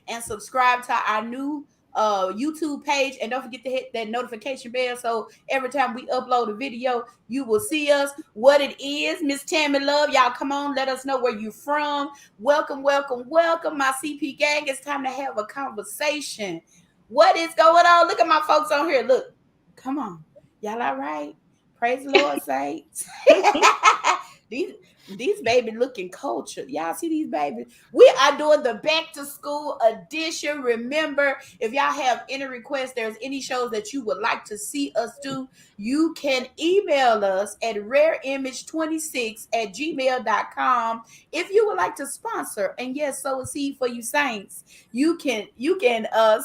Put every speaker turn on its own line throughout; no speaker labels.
And subscribe to our new YouTube page, and don't forget to hit that notification bell so every time we upload a video you will see us. What it is, Miss Tammy Love, y'all come on, let us know where you from. Welcome, welcome, welcome, my CP gang. It's time to have a conversation. What is going on? Look at my folks on here. Look, come on, y'all all right? Praise the Lord, saints. These babies looking cultured. Y'all see these babies? We are doing the back to school edition. Remember, if y'all have any requests, there's any shows that you would like to see us do, you can email us at rareimage26@gmail.com. If you would like to sponsor, and yes, sow a seed for you saints, you can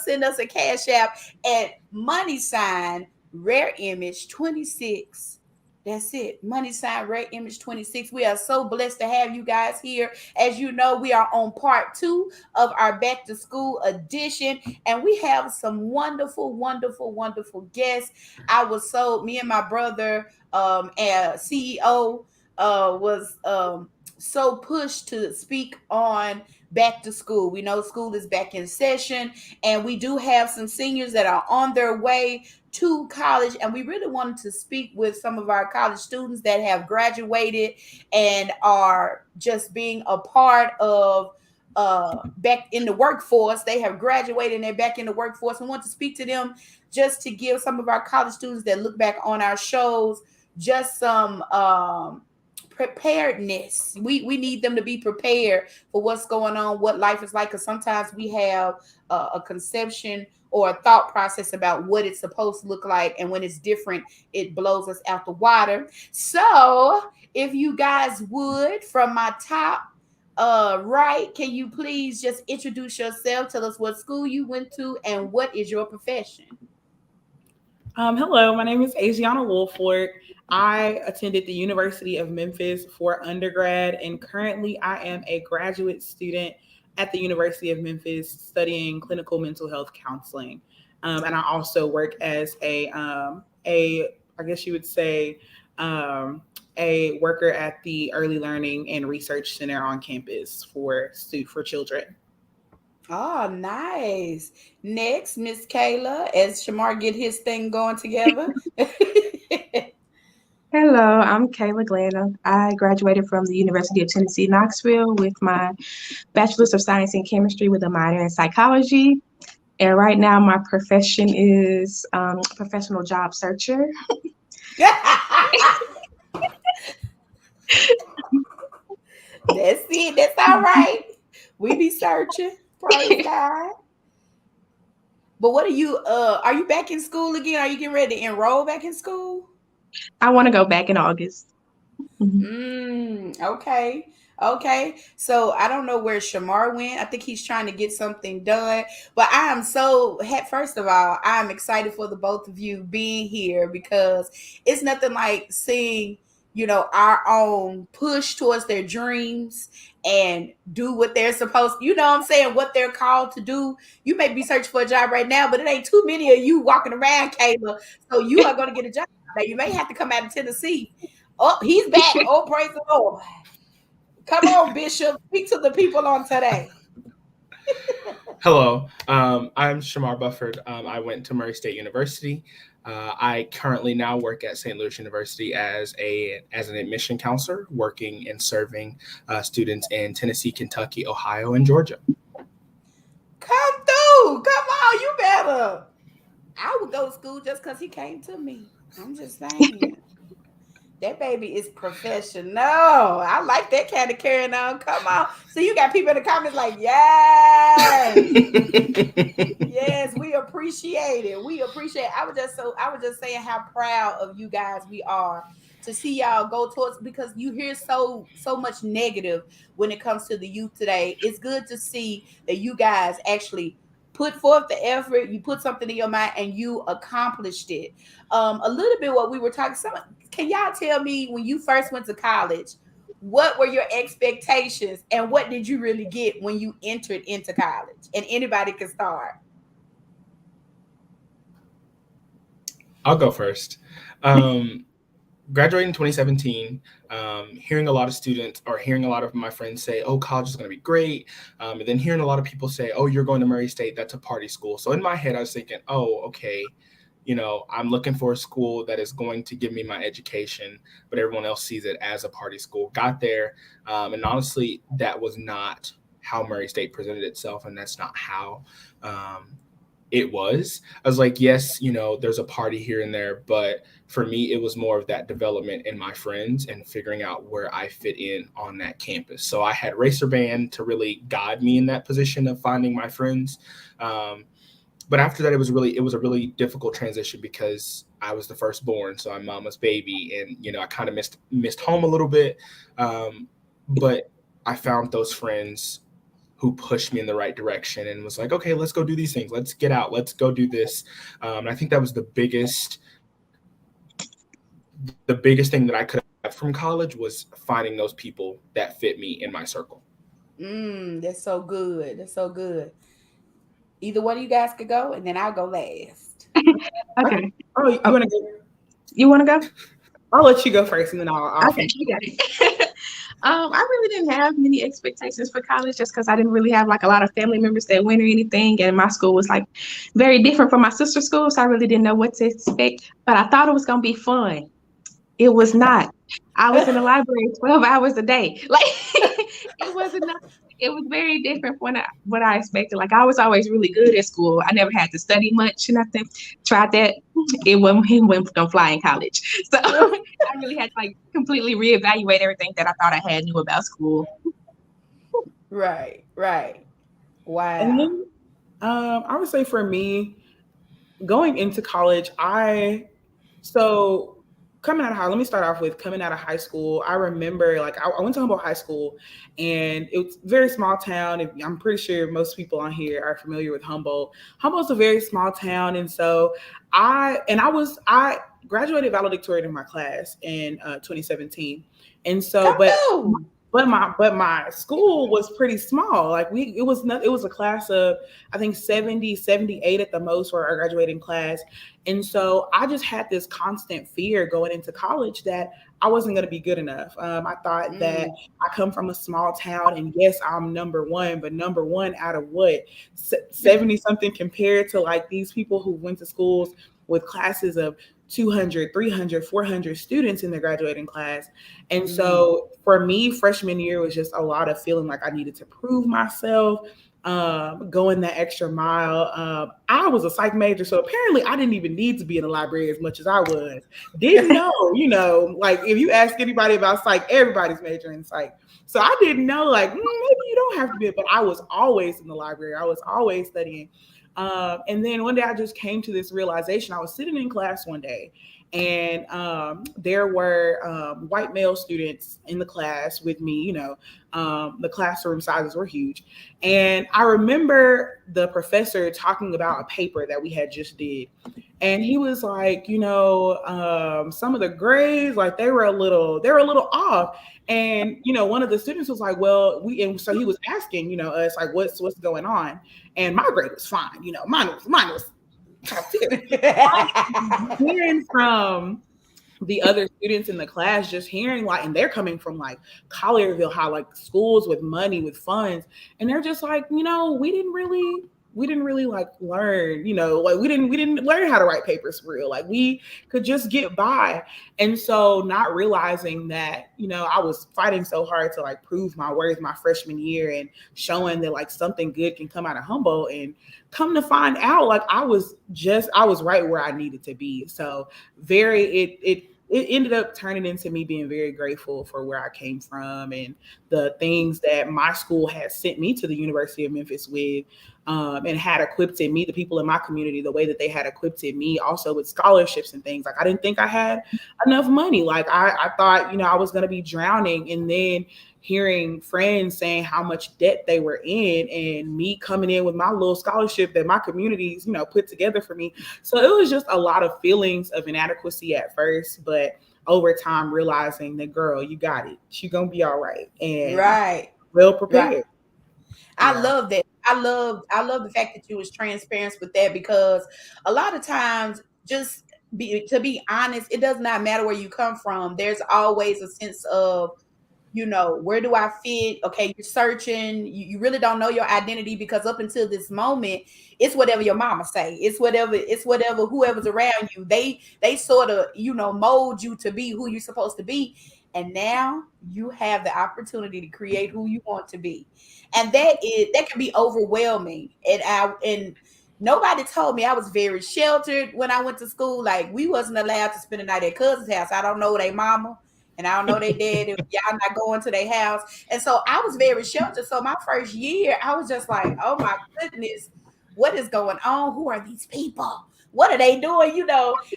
send us a cash app at #rareimage26. That's it. #rareimage26. We are so blessed to have you guys here. As you know, we are on part 2 of our back to school edition, and we have some wonderful, wonderful, wonderful guests. Me and my brother, and CEO, was so pushed to speak on back to school. We know school is back in session, and we do have some seniors that are on their way to college, and we really wanted to speak with some of our college students that have graduated and are just being a part of back in the workforce. They have graduated and they're back in the workforce. We want to speak to them just to give some of our college students that look back on our shows just some preparedness. We need them to be prepared for what's going on, what life is like, because sometimes we have a conception or a thought process about what it's supposed to look like, and when it's different, it blows us out the water. So if you guys would, from my top right, can you please just introduce yourself, tell us what school you went to and what is your profession?
Hello, my name is Asiana Wolford. I attended the University of Memphis for undergrad, and currently I am a graduate student at the University of Memphis studying clinical mental health counseling. And I also work as I guess you would say, a worker at the Early Learning and Research Center on campus for children.
Oh, nice. Next, Miss Kayla, as Shamar get his thing going together.
Hello, I'm Kayla Glenna. I graduated from the University of Tennessee, Knoxville with my Bachelor's of Science in Chemistry with a minor in psychology. And right now my profession is professional job searcher.
That's it. That's all right. We be searching. Praise God. But what are you back in school again? Are you getting ready to enroll back in school?
I want to go back in August.
Okay. Okay. So I don't know where Shamar went. I think he's trying to get something done. But I am first of all, I'm excited for the both of you being here, because it's nothing like seeing, our own push towards their dreams and do what they're supposed to, what they're called to do. You may be searching for a job right now, but it ain't too many of you walking around, Kayla. So you are going to get a job. Now, you may have to come out of Tennessee. Oh, he's back. Oh, praise the Lord. Come on, Bishop. Speak to the people on today.
Hello, I'm Shamar Bufford. I went to Murray State University. I currently now work at St. Louis University as an admission counselor, working and serving students in Tennessee, Kentucky, Ohio, and Georgia.
Come through. Come on, you better. I would go to school just because he came to me. I'm just saying. That baby is professional. I like that kind of carrying on. Come on. So you got people in the comments like, yes. Yes, we appreciate it. We appreciate it. I was just saying how proud of you guys we are to see y'all go towards, because you hear so much negative when it comes to the youth today. It's good to see that you guys actually put forth the effort, you put something in your mind and you accomplished it. A little bit what we were talking, can y'all tell me when you first went to college, what were your expectations and what did you really get when you entered into college? And anybody can start.
I'll go first. Um, Graduating in 2017, hearing a lot of students or hearing a lot of my friends say, oh, college is going to be great. And then hearing a lot of people say, oh, you're going to Murray State, that's a party school. So in my head, I was thinking, oh, okay, I'm looking for a school that is going to give me my education, but everyone else sees it as a party school. Got there, and honestly, that was not how Murray State presented itself, and that's not how it was. I was like, yes, there's a party here and there, but for me, it was more of that development in my friends and figuring out where I fit in on that campus. So I had Racer Band to really guide me in that position of finding my friends. But after that, it was a really difficult transition because I was the firstborn, so I'm mama's baby, and I kind of missed home a little bit. But I found those friends who pushed me in the right direction and was like, okay, let's go do these things. Let's get out. Let's go do this. And I think that was the biggest thing that I could have from college was finding those people that fit me in my circle.
That's so good. That's so good. Either one of you guys could go, and then I'll go last.
Okay.
Oh, you want to go?
You want to go?
I'll let you go first, and then I'll
Okay, you got it. I really didn't have many expectations for college just because I didn't really have like a lot of family members that went or anything. And my school was like very different from my sister's school. So I really didn't know what to expect. But I thought it was going to be fun. It was not. I was in the library 12 hours a day. Like it wasn't nothing. It was very different from what I expected. Like I was always really good at school. I never had to study much or nothing. Tried that. It wasn't gonna fly in college. So I really had to like completely reevaluate everything that I thought I had knew about school.
Right, right.
And
Wow.
then I would say for me, going into college, so coming out of high, let me start off with coming out of high school. I remember like I went to Humboldt High School, and it was a very small town. I'm pretty sure most people on here are familiar with Humboldt. Humboldt's a very small town, and so I graduated valedictorian in my class in 2017, and so
Come through.
but my school was pretty small. Like it was a class of I think 70, 78 at the most for our graduating class. And so I just had this constant fear going into college that I wasn't going to be good enough. I thought that
Mm,
I come from a small town, and yes, I'm number one, but number one out of what, 70 something compared to like these people who went to schools with classes of 200, 300, 400 students in their graduating class. And
mm,
so for me, freshman year was just a lot of feeling like I needed to prove myself, going that extra mile. I was a psych major, so apparently I didn't even need to be in the library as much as I was. Didn't know, like if you ask anybody about psych, everybody's majoring in psych. So I didn't know, like, maybe you don't have to be, but I was always in the library. I was always studying. And then one day I just came to this realization. I was sitting in class one day, and there were white male students in the class with me. The classroom sizes were huge. And I remember the professor talking about a paper that we had just did. And he was like, some of the grades, like they were a little off. And, one of the students was like, well, and so he was asking, us like, what's going on? And my grade was fine. Mine was top tier. Hearing from the other students in the class just hearing like, and they're coming from like Collierville High, like schools with money, with funds, and they're just like, we didn't really like learn, like we didn't learn how to write papers for real. Like we could just get by. And so not realizing that, I was fighting so hard to like prove my worth my freshman year and showing that like something good can come out of Humboldt, and come to find out like I was right where I needed to be. So it ended up turning into me being very grateful for where I came from and the things that my school had sent me to the University of Memphis with, and had equipped me, the people in my community, the way that they had equipped me also with scholarships and things. Like I didn't think I had enough money. Like I thought, I was going to be drowning. And then hearing friends saying how much debt they were in, and me coming in with my little scholarship that my communities, put together for me. So it was just a lot of feelings of inadequacy at first, but over time realizing that, girl, you got it. You're going to be all right. And
Right.
well prepared.
Right. I love that. I love the fact that you was transparent with that, because a lot of times, to be honest, it does not matter where you come from. There's always a sense of, where do I fit? Okay, you're searching. You really don't know your identity, because up until this moment, it's whatever your mama say. It's whatever whoever's around you. They sort of, mold you to be who you're supposed to be. And now you have the opportunity to create who you want to be. And that can be overwhelming. And nobody told me. I was very sheltered when I went to school. Like, we wasn't allowed to spend the night at cousin's house. I don't know their mama and I don't know they dad. Y'all not going to their house. And so I was very sheltered. So my first year, I was just like, oh my goodness, what is going on? Who are these people? What are they doing?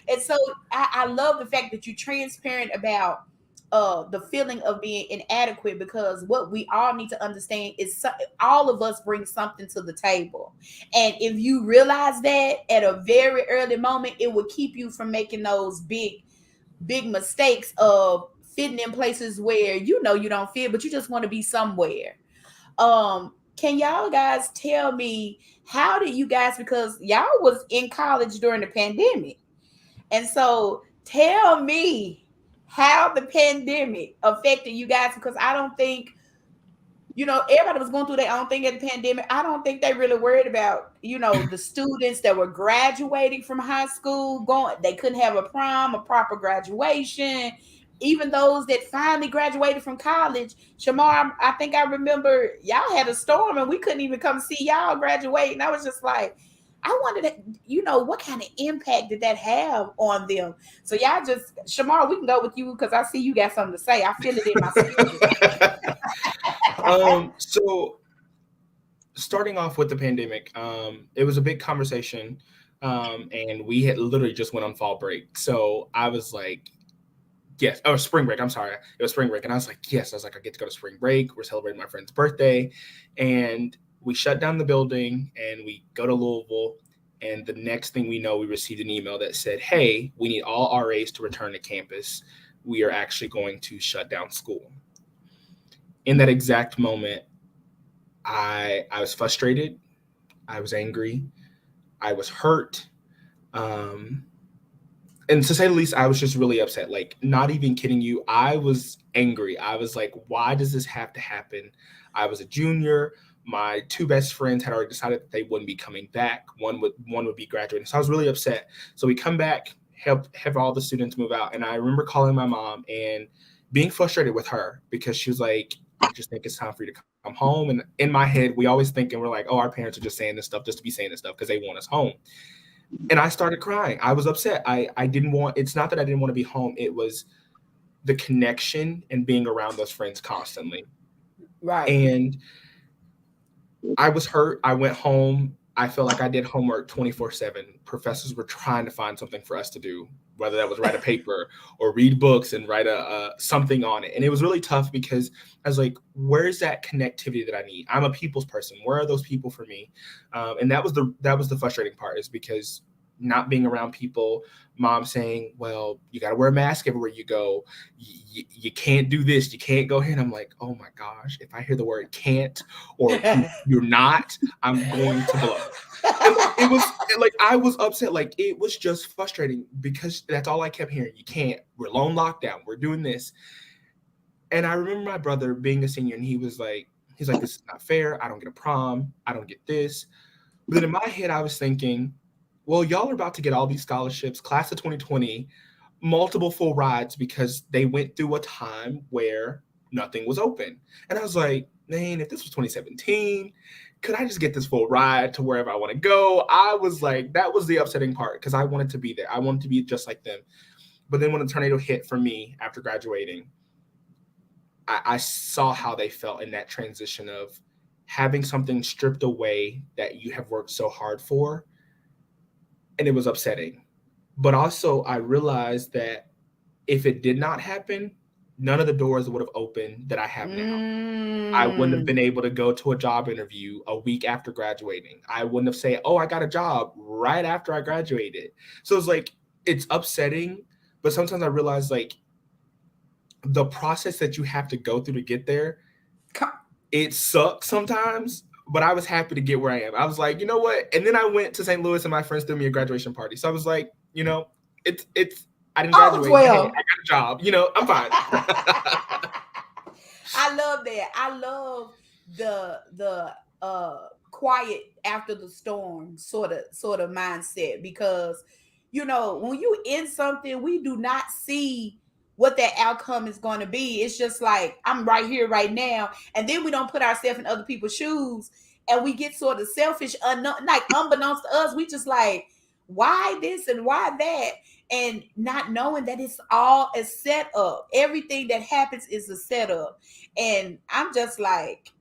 And so I love the fact that you're transparent about the feeling of being inadequate, because what we all need to understand is all of us bring something to the table. And if you realize that at a very early moment, it will keep you from making those big mistakes of fitting in places where you don't fit, but you just want to be somewhere. Can y'all guys tell me, how did you guys, because y'all was in college during the pandemic, and so tell me how the pandemic affected you guys, because I don't think, everybody was going through their own thing at the pandemic. I don't think they really worried about, the students that were graduating from high school, they couldn't have a prom, a proper graduation. Even those that finally graduated from college, Shamar, I think I remember y'all had a storm and we couldn't even come see y'all graduate. And I was just like, I wondered, what kind of impact did that have on them? So y'all just, Shamar, we can go with you, because I see you got something to say. I feel it in my spirit.
So starting off with the pandemic, it was a big conversation, and we had literally just went on fall break. So I was like, yes, spring break. I'm sorry. It was spring break. And I was like, yes, I get to go to spring break. We're celebrating my friend's birthday. And we shut down the building and we go to Louisville. And the next thing we know, we received an email that said, hey, we need all RAs to return to campus. We are actually going to shut down school. In that exact moment, I was frustrated. I was angry. I was hurt. And to say the least, I was just really upset. Like, not even kidding you, I was angry. I was like, why does this have to happen? I was a junior. My two best friends had already decided that they wouldn't be coming back. One would be graduating. So I was really upset. So we come back, have all the students move out. And I remember calling my mom and being frustrated with her, because she was like, I just think it's time for you to come home. And in my head, we always think, and we're like, oh, our parents are just saying this stuff just to be saying this stuff because they want us home. And I started crying. I was upset. I didn't want, it's not that I didn't want to be home. It was the connection and being around those friends constantly.
Right.
And I was hurt. I went home. I felt like I did homework 24/7. Professors were trying to find something for us to do, whether that was write a paper or read books and write something on it. And it was really tough, because I was like, where's that connectivity that I need? I'm a people's person. Where are those people for me? And that was the frustrating part, is because not being around people, mom saying, well, you got to wear a mask everywhere you go. You can't do this. You can't go here. And I'm like, oh my gosh, if I hear the word can't or you're not, I'm going to blow. it was like I was upset. Like it was just frustrating because that's all I kept hearing. You can't. We're lone lockdown. We're doing this. And I remember my brother being a senior, and he's like, this is not fair. I don't get a prom. I don't get this. But then in my head, I was thinking, well, y'all are about to get all these scholarships, class of 2020, multiple full rides because they went through a time where nothing was open. And I was like, man, if this was 2017, could I just get this full ride to wherever I want to go? I was like, that was the upsetting part because I wanted to be there. I wanted to be just like them. But then when the tornado hit for me after graduating, I saw how they felt in that transition of having something stripped away that you have worked so hard for. And it was upsetting. But also I realized that if it did not happen, none of the doors would have opened that I have now. I wouldn't have been able to go to a job interview a week after graduating. I wouldn't have said, oh, I got a job right after I graduated. So it's like, it's upsetting, but sometimes I realize like the process that you have to go through to get there, it sucks sometimes, but I was happy to get where I am. I was like, you know what? And then I went to St. Louis and my friends threw me a graduation party. So I was like, you know, it's I didn't graduate.
Well.
Hey, I got a job. You know, I'm fine.
I love that. I love the quiet after the storm sort of mindset, because you know, when you in something, we do not see what that outcome is going to be. It's just like, I'm right here right now, and then we don't put ourselves in other people's shoes, and we get sort of selfish, like unbeknownst to us, we just like, why this and why that, and not knowing that it's all a setup. Everything that happens is a setup, and I'm just like,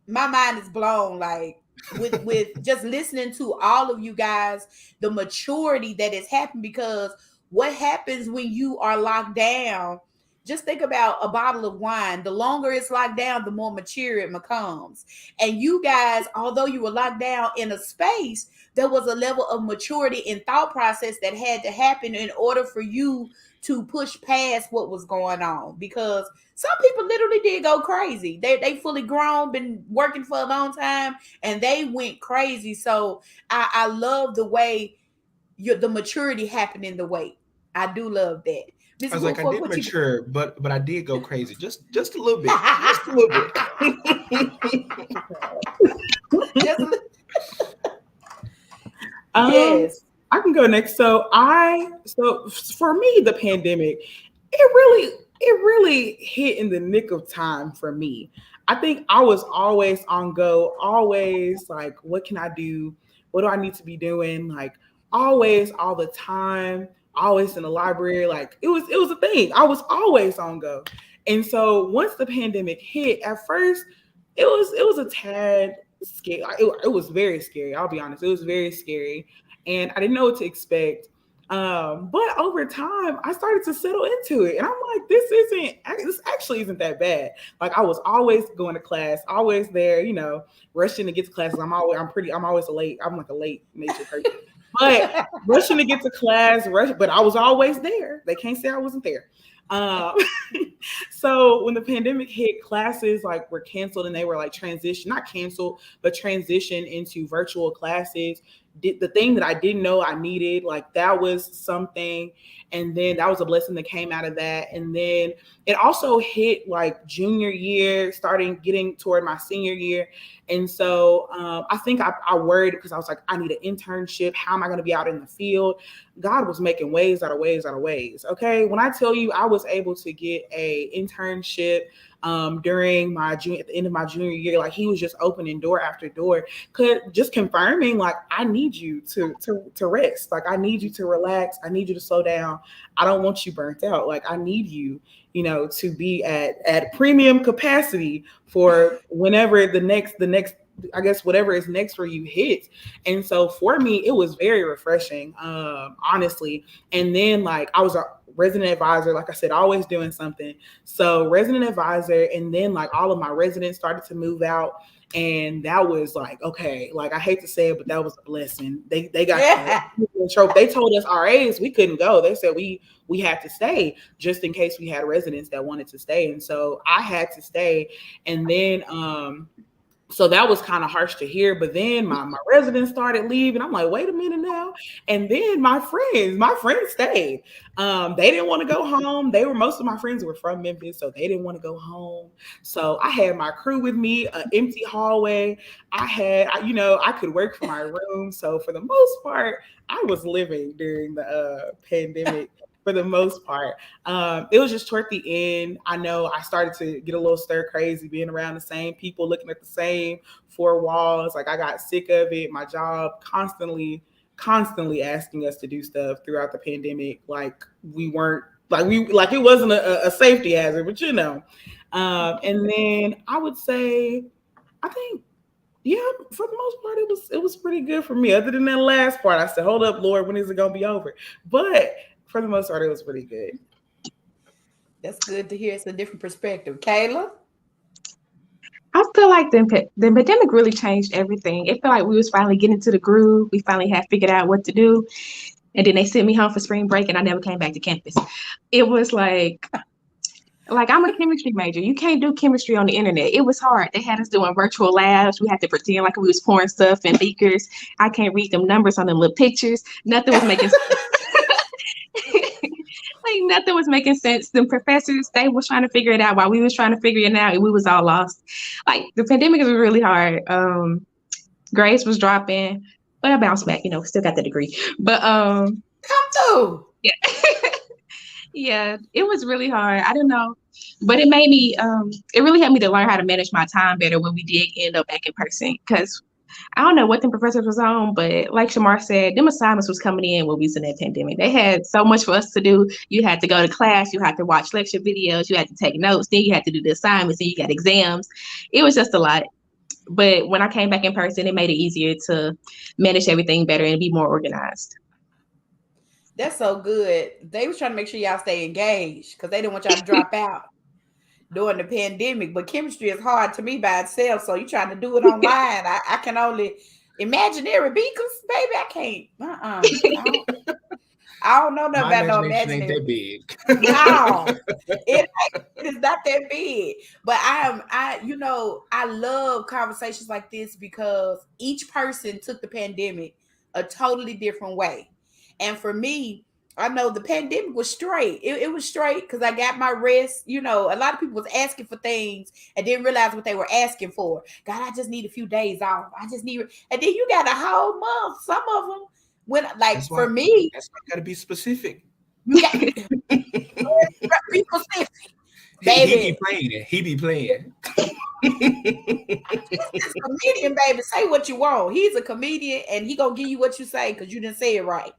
my mind is blown, like with just listening to all of you guys, the maturity that has happened. Because what happens when you are locked down, just think about a bottle of wine. The longer it's locked down, the more mature it becomes. And you guys, although you were locked down in a space, there was a level of maturity and thought process that had to happen in order for you to push past what was going on. Because some people literally did go crazy. They fully grown, been working for a long time, and they went crazy. So I love the way the maturity happened in the wait. I do love that.
I was like, I did mature, but I did go crazy, just a little bit, just a little bit.
Yes,
I can go next. So for me, the pandemic, it really hit in the nick of time for me. I think I was always on go, always like, what can I do? What do I need to be doing? Like always, all the time, always in the library. Like it was a thing. I was always on go. And so once the pandemic hit, at first it was a tad scary. It was very scary. I'll be honest. It was very scary. And I didn't know what to expect. But over time, I started to settle into it. And I'm like, this actually isn't that bad. Like I was always going to class, always there, you know, rushing to get to classes. I'm always late. I'm like a late nature person. But rushing to get to class, but I was always there. They can't say I wasn't there. So when the pandemic hit, classes like were canceled, and they were like not canceled, but transition into virtual classes. The thing that I didn't know I needed, like that was something. And then that was a blessing that came out of that. And then it also hit like junior year, starting getting toward my senior year. And so I think I worried because I was like, I need an internship. How am I going to be out in the field? God was making ways out of ways out of ways. Okay. When I tell you I was able to get a internship during at the end of my junior year, like he was just opening door after door, just confirming like, I need you to rest. Like I need you to relax. I need you to slow down. I don't want you burnt out. Like I need you, you know, to be at premium capacity for whenever the next, I guess whatever is next for you hits. And so for me, it was very refreshing, honestly. And then like I was a resident advisor, like I said, always doing something. So resident advisor, and then like all of my residents started to move out. And that was like, okay, like I hate to say it, but that was a blessing. They got they told us RAs we couldn't go. They said we had to stay just in case we had residents that wanted to stay. And so I had to stay. And then So that was kind of harsh to hear. But then my residents started leaving. I'm like, wait a minute now. And then my friends stayed. They didn't want to go home. Most of my friends were from Memphis, so they didn't want to go home. So I had my crew with me, an empty hallway. I could work from my room. So for the most part, I was living during the pandemic. For the most part, it was just toward the end. I know I started to get a little stir crazy being around the same people, looking at the same four walls. Like I got sick of it. My job constantly asking us to do stuff throughout the pandemic. Like we weren't like it wasn't a safety hazard, but and then I would say, I think, yeah, for the most part, it was pretty good for me. Other than that last part, I said, hold up, Lord, when is it gonna be over? But for the most part, it was pretty good.
That's good to hear. It's a different perspective. Kayla?
I feel like the pandemic really changed everything. It felt like we was finally getting into the groove. We finally had figured out what to do. And then they sent me home for spring break and I never came back to campus. It was like I'm a chemistry major. You can't do chemistry on the internet. It was hard. They had us doing virtual labs. We had to pretend like we was pouring stuff in beakers. I can't read them numbers on them little pictures. Nothing was making sense. Like nothing was making sense. The professors, they was trying to figure it out while we was trying to figure it out, and we was all lost. Like the pandemic was really hard. Grades was dropping, but I bounced back. Still got the degree. But
come through.
Yeah, yeah, it was really hard. I don't know, but it made me. It really helped me to learn how to manage my time better when we did end up back in person. Because I don't know what the professors was on, but like Shamar said, them assignments was coming in when we was in that pandemic. They had so much for us to do. You had to go to class, you had to watch lecture videos, you had to take notes, then you had to do the assignments, then you got exams. It was just a lot. But when I came back in person, it made it easier to manage everything better and be more organized.
That's so good. They was trying to make sure y'all stay engaged because they didn't want y'all to drop out during the pandemic. But chemistry is hard to me by itself. So you trying to do it online. I can only imaginary beacons, baby. I can't. I don't know nothing about no imaginary.
Ain't that big.
No, it is not that big. But I love conversations like this because each person took the pandemic a totally different way. And for me, I know the pandemic was straight. It was straight because I got my rest. A lot of people was asking for things and didn't realize what they were asking for. God, I just need a few days off. And then you got a whole month. Some of them, for me,
that's why I gotta be specific.
You got be specific, baby.
He be playing.
He's a comedian, baby. Say what you want. He's a comedian, and he gonna give you what you say because you didn't say it right.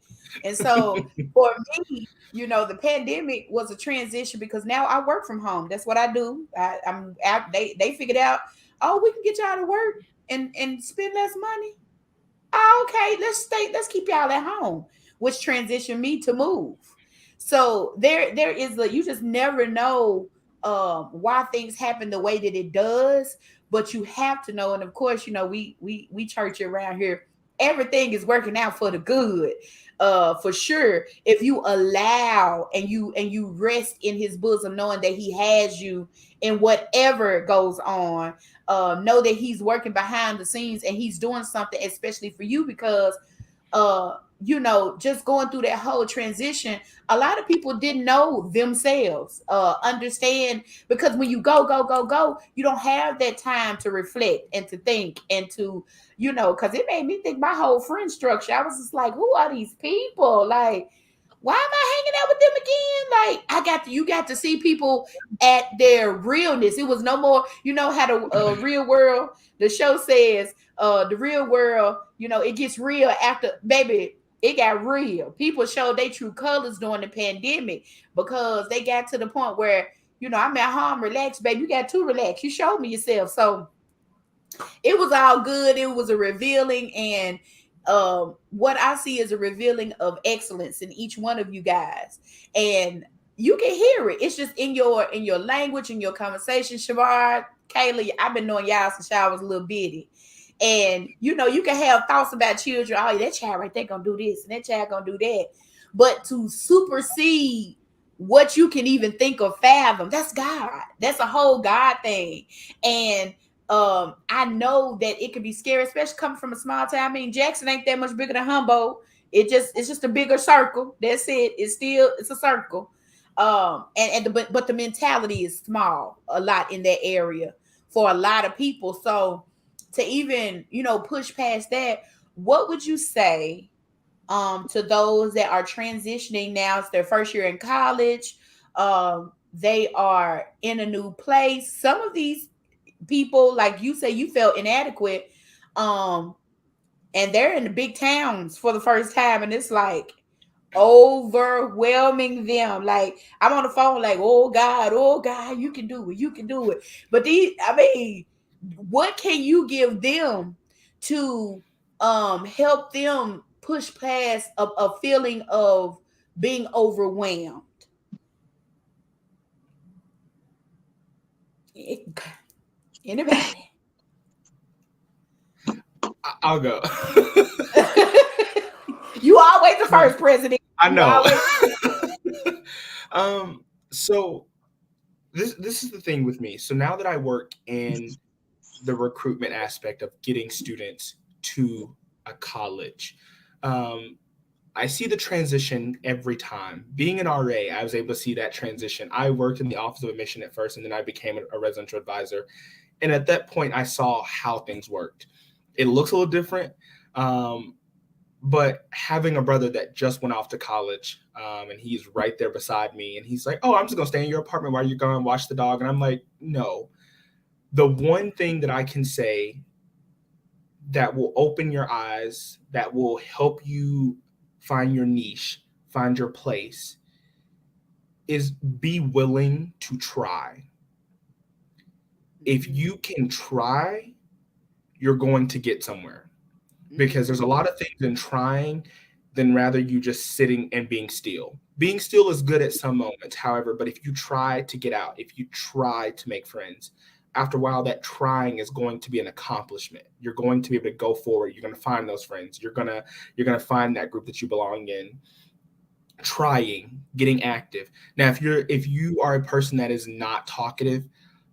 And so for me, the pandemic was a transition because now I work from home. That's what I do. They figured out, oh, we can get y'all to work and spend less money. Oh, okay, let's keep y'all at home, which transitioned me to move. So there is you just never know why things happen the way that it does, but you have to know. And of course, we church around here. Everything is working out for the good, for sure. If you allow and you rest in His bosom, knowing that He has you in whatever goes on, know that He's working behind the scenes and He's doing something, especially for you, because just going through that whole transition, a lot of people didn't know themselves, understand, because when you go, you don't have that time to reflect and to think and to, because it made me think my whole friend structure. I was just like, who are these people? Like, why am I hanging out with them again? Like, you got to see people at their realness. It was no more, how the real world, the show says, the real world, it gets real after, baby. It got real. People showed their true colors during the pandemic because they got to the point where, I'm at home, relax, baby. You got to relax. You showed me yourself. So it was all good. It was a revealing, and what I see is a revealing of excellence in each one of you guys. And you can hear it. It's just in your language, in your conversation. Shamar, Kayla, I've been knowing y'all since y'all was a little bitty. And, you can have thoughts about children. Oh, that child right there going to do this and that child going to do that. But to supersede what you can even think or fathom, that's God. That's a whole God thing. And I know that it can be scary, especially coming from a small town. I mean, Jackson ain't that much bigger than Humboldt. It's just a bigger circle. That's it. It's a circle. But the mentality is small a lot in that area for a lot of people. So to even, push past that, what would you say to those that are transitioning now? It's their first year in college. They are in a new place. Some of these people, like you say, you felt inadequate, um and they're in the big towns for the first time, and it's like overwhelming them. Like, I'm on the phone like, oh God, you can do it, but what can you give them to help them push past a feeling of being overwhelmed? Anybody?
I'll go.
You always the first, president.
I
You
know.
always-
So this is the thing with me. So now that I work in the recruitment aspect of getting students to a college, I see the transition every time. Being an RA, I was able to see that transition. I worked in the Office of Admission at first, and then I became a residential advisor. And at that point, I saw how things worked. It looks a little different, but having a brother that just went off to college, and he's right there beside me, and he's like, oh, I'm just going to stay in your apartment while you're going to watch the dog. And I'm like, no. The one thing that I can say that will open your eyes, that will help you find your niche, find your place, is be willing to try. If you can try, you're going to get somewhere, because there's a lot of things in trying than rather you just sitting and being still. Being still is good at some moments, however, but if you try to get out, if you try to make friends, after a while, that trying is going to be an accomplishment. You're going to be able to go forward. You're going to find those friends. You're going to find that group that you belong in. Trying, getting active. Now, if you are a person that is not talkative,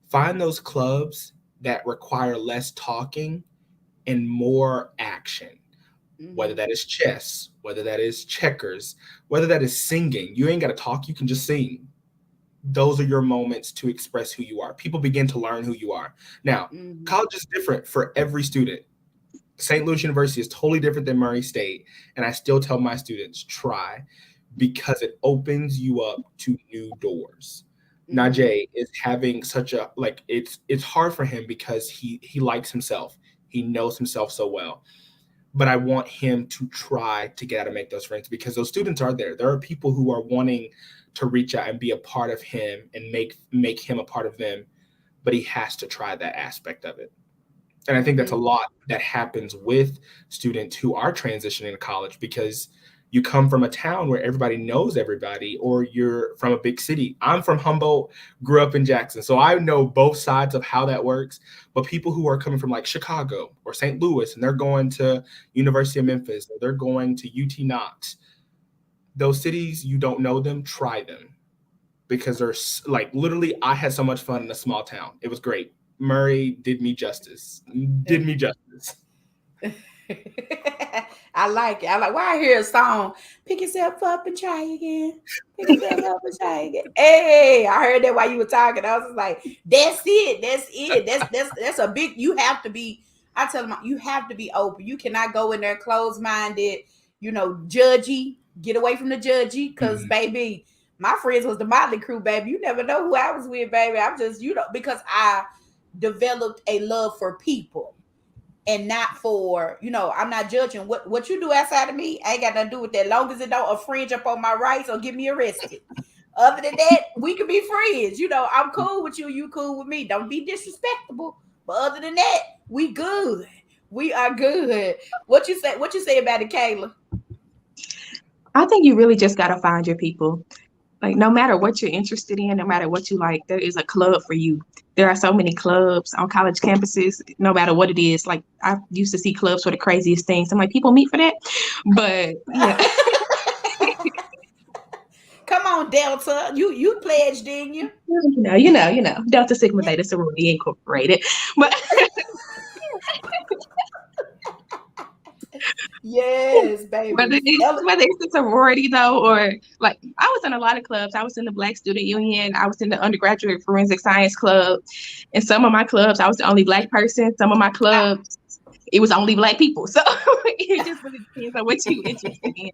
find those clubs that require less talking and more action. Whether that is chess, whether that is checkers, whether that is singing. You ain't got to talk. You can just sing. Those are your moments to express who you are. People begin to learn who you are. Now, college is different for every student. St. Louis University is totally different than Murray State. And I still tell my students, try, because it opens you up to new doors. Najee is having such a, it's hard for him because he likes himself. He knows himself so well. But I want him to try to get out and make those friends, because those students are there. There are people who are wanting to reach out and be a part of him and make him a part of them, but he has to try that aspect of it. And I think that's a lot that happens with students who are transitioning to college, because you come from a town where everybody knows everybody, or you're from a big city. I'm from Humboldt, grew up in Jackson, so I know both sides of how that works. But people who are coming from like Chicago or St. Louis, and they're going to University of Memphis, or they're going to UT Knox, those cities, you don't know them, try them, because there's literally, I had so much fun in a small town. It was great. Murray did me justice.
I like it. Why I hear a song, pick yourself up and try again. Pick yourself up and try again. Hey, I heard that while you were talking. I was just like, that's it. That's a big, you have to be, I tell them, you have to be open. You cannot go in there closed-minded, judgy. Get away from the judgy, because baby, my friends was the Motley Crew, baby. You never know who I was with, baby. I'm just, because I developed a love for people, and not for, I'm not judging what you do outside of me. I ain't got nothing to do with that. Long as it don't infringe upon my rights or get me arrested. Other than that, we can be friends. I'm cool with you. You cool with me. Don't be disrespectful. But other than that, we good. We are good. What you say about it, Kayla?
I think you really just got to find your people. Like, no matter what you're interested in, no matter what you like, there is a club for you. There are so many clubs on college campuses, no matter what it is. Like, I used to see clubs for the craziest things. I'm like, people meet for that? But, yeah.
Come on, Delta. You pledged, didn't you?
Delta Sigma Theta Sorority Incorporated. But
Yes, baby.
whether it's a sorority though, or like I was in a lot of clubs. I was in the Black Student Union. I was in the Undergraduate Forensic Science Club. In some of my clubs, I was the only Black person. Some of my clubs, it was only Black people. So it just really depends on what you interested in.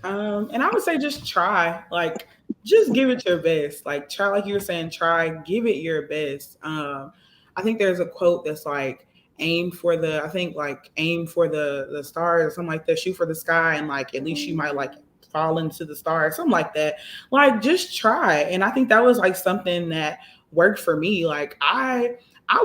And I would say just try, like, just give it your best. Like, try, like you were saying, try, give it your best. I think there's a quote that's like, I think like aim for the stars or something like that, shoot for the sky, and like at least you might like fall into the stars, something like that. Like, just try. And I think that was like something that worked for me. Like, I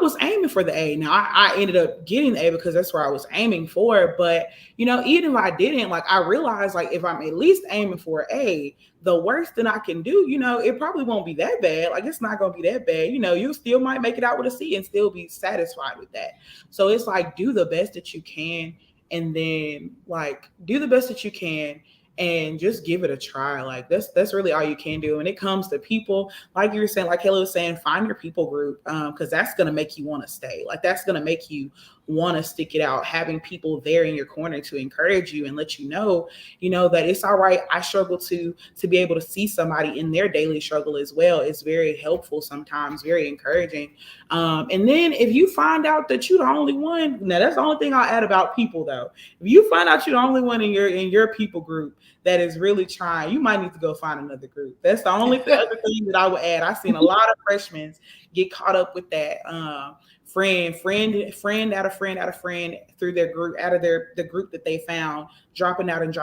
was aiming for the A. Now I ended up getting the A because that's where I was aiming for. But even if I didn't, like, I realized, like, if I'm at least aiming for an A, the worst that I can do, it probably won't be that bad. Like, it's not gonna be that bad. You still might make it out with a C and still be satisfied with that. So it's like, do the best that you can, and then like do the best that you can, and just give it a try. Like, that's really all you can do. When it comes to people, like you were saying, like Kayla was saying, find your people group, because that's going to make you want to stay. Like, that's going to make you want to stick it out. Having people there in your corner to encourage you and let that it's all right. I struggle to be able to see somebody in their daily struggle as well. It's very helpful sometimes, very encouraging. And then if you find out that you're the only one, now that's the only thing I'll add about people though. If you find out you're the only one in your people group that is really trying, you might need to go find another group. That's the only other thing that I would add. I've seen a lot of freshmen get caught up with that. Friend out of friend through their group, out of the group that they found, dropping out, and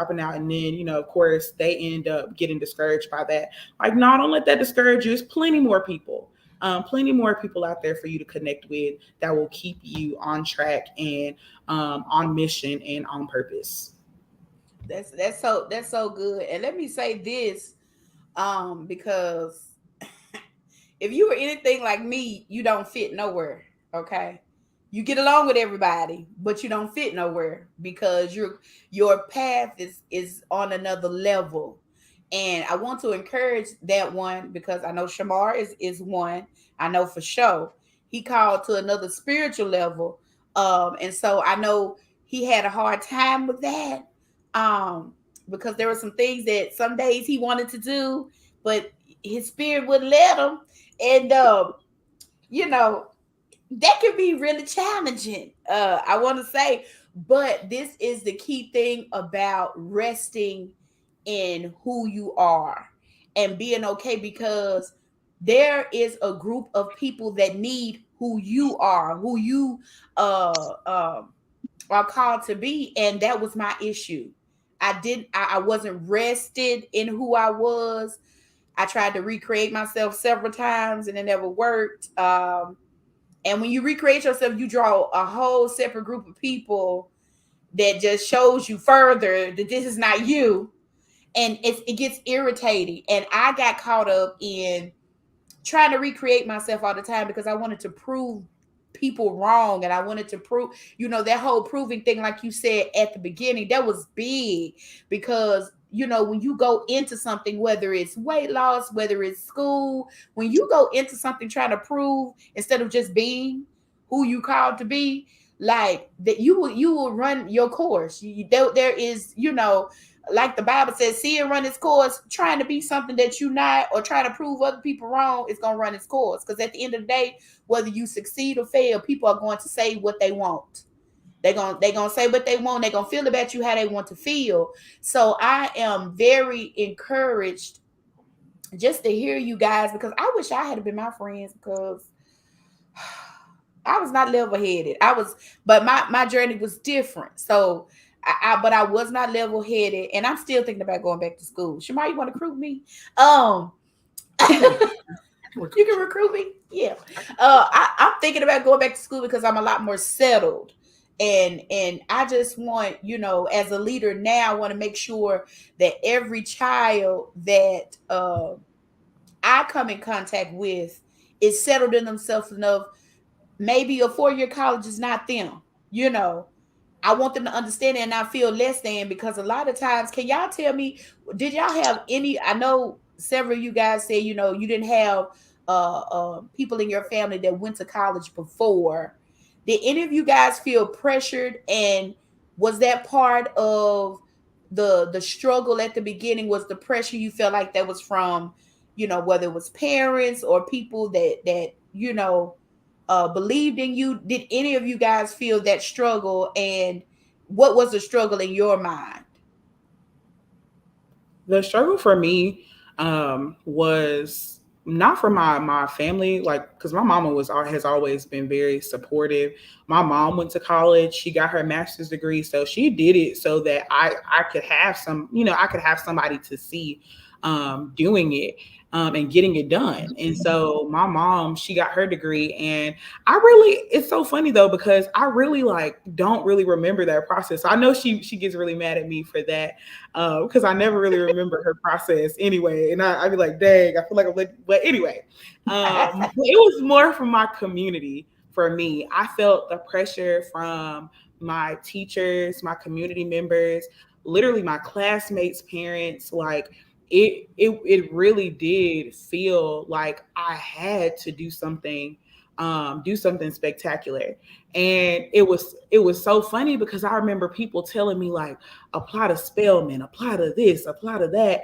then of course they end up getting discouraged by that. Like, no, don't let that discourage you. There's plenty more people out there for you to connect with that will keep you on track and on mission and on purpose.
That's so good. And let me say this, because if you were anything like me, you don't fit nowhere. Okay. You get along with everybody, but you don't fit nowhere because your path is on another level. And I want to encourage that one because I know Shamar is one. I know for sure. He called to another spiritual level. And so I know he had a hard time with that. Because there were some things that some days he wanted to do, but his spirit wouldn't let him. And you know, that can be really challenging. I want to say, but this is the key thing about resting in who you are and being okay, because there is a group of people that need who you are, who you are called to be. And that was my issue. I wasn't rested in who I was. I tried to recreate myself several times and it never worked. And when you recreate yourself, you draw a whole separate group of people that just shows you further that this is not you. And it gets irritating. And I got caught up in trying to recreate myself all the time because I wanted to prove people wrong, and I wanted to prove, that whole proving thing, like you said at the beginning, that was big. Because when you go into something, whether it's weight loss, whether it's school, when you go into something trying to prove instead of just being who you called to be, like that, you will run your course. There is, like the Bible says, see it run its course. Trying to be something that you're not, or trying to prove other people wrong, is going to run its course. Because at the end of the day, whether you succeed or fail, people are going to say what they want. They're gonna say what they want. They're gonna feel about you how they want to feel. So I am very encouraged just to hear you guys, because I wish I had been my friends, because I was not level headed. But my journey was different. So but I was not level headed, and I'm still thinking about going back to school. Shamar, you want to recruit me? You can recruit me. Yeah. I'm thinking about going back to school because I'm a lot more settled. And I just want, as a leader now, I want to make sure that every child that I come in contact with is settled in themselves enough. Maybe a 4-year college is not them. I want them to understand it and not feel less than, because a lot of times, can y'all tell me, did y'all have any, I know several of you guys say, you didn't have people in your family that went to college before. Did any of you guys feel pressured, and was that part of the struggle at the beginning? Was the pressure you felt like that was from, whether it was parents or people that believed in you? Did any of you guys feel that struggle, and what was the struggle in your mind?
The struggle for me was not for my family, like because my mama has always been very supportive. My mom went to college; she got her master's degree, so she did it so that I could have I could have somebody to see doing it. And getting it done. And so my mom, she got her degree. And it's so funny though, because I really like don't really remember that process. So I know she gets really mad at me for that, because I never really remember her process anyway. And I'd be like, dang, I feel like but anyway, it was more from my community. For me, I felt the pressure from my teachers, my community members, literally my classmates' parents. Like it really did feel like I had to do something spectacular. And it was so funny because I remember people telling me like, apply to Spelman, apply to this, apply to that.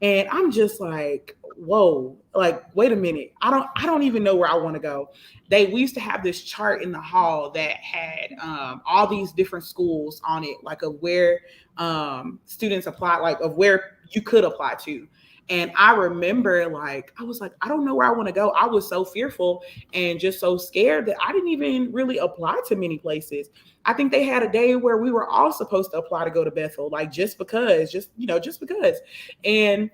And I'm just like, whoa, like, wait a minute. I don't even know where I want to go. We used to have this chart in the hall that had all these different schools on it, like of where students apply, like of where you could apply to. And I remember, like, I was like, I don't know where I want to go. I was so fearful and just so scared that I didn't even really apply to many places. I think they had a day where we were all supposed to apply to go to Bethel, like just because, just because. And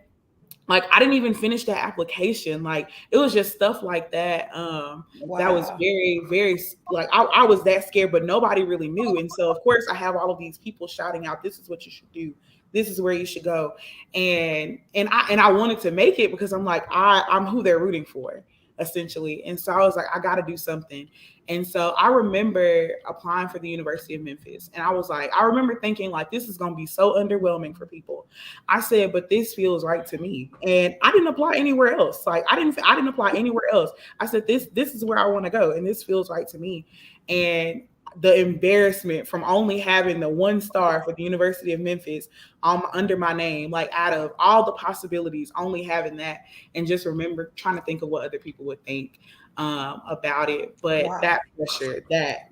like I didn't even finish that application. Like it was just stuff like that. That was
Wow.
very, very like I was that scared, but nobody really knew. And so of course I have all of these people shouting out, "This is what you should do. This is where you should go." And I wanted to make it because I'm like I'm who they're rooting for, essentially. And so I was like, I got to do something. And so I remember applying for the University of Memphis, and I remember thinking like, this is going to be so underwhelming for people. I said, but this feels right to me. And I didn't apply anywhere else. Like I didn't apply anywhere else. I said, this is where I want to go. And this feels right to me. And the embarrassment from only having the one star for the University of Memphis under my name, like out of all the possibilities, only having that, and just remember trying to think of what other people would think about it. But
Wow.
that pressure,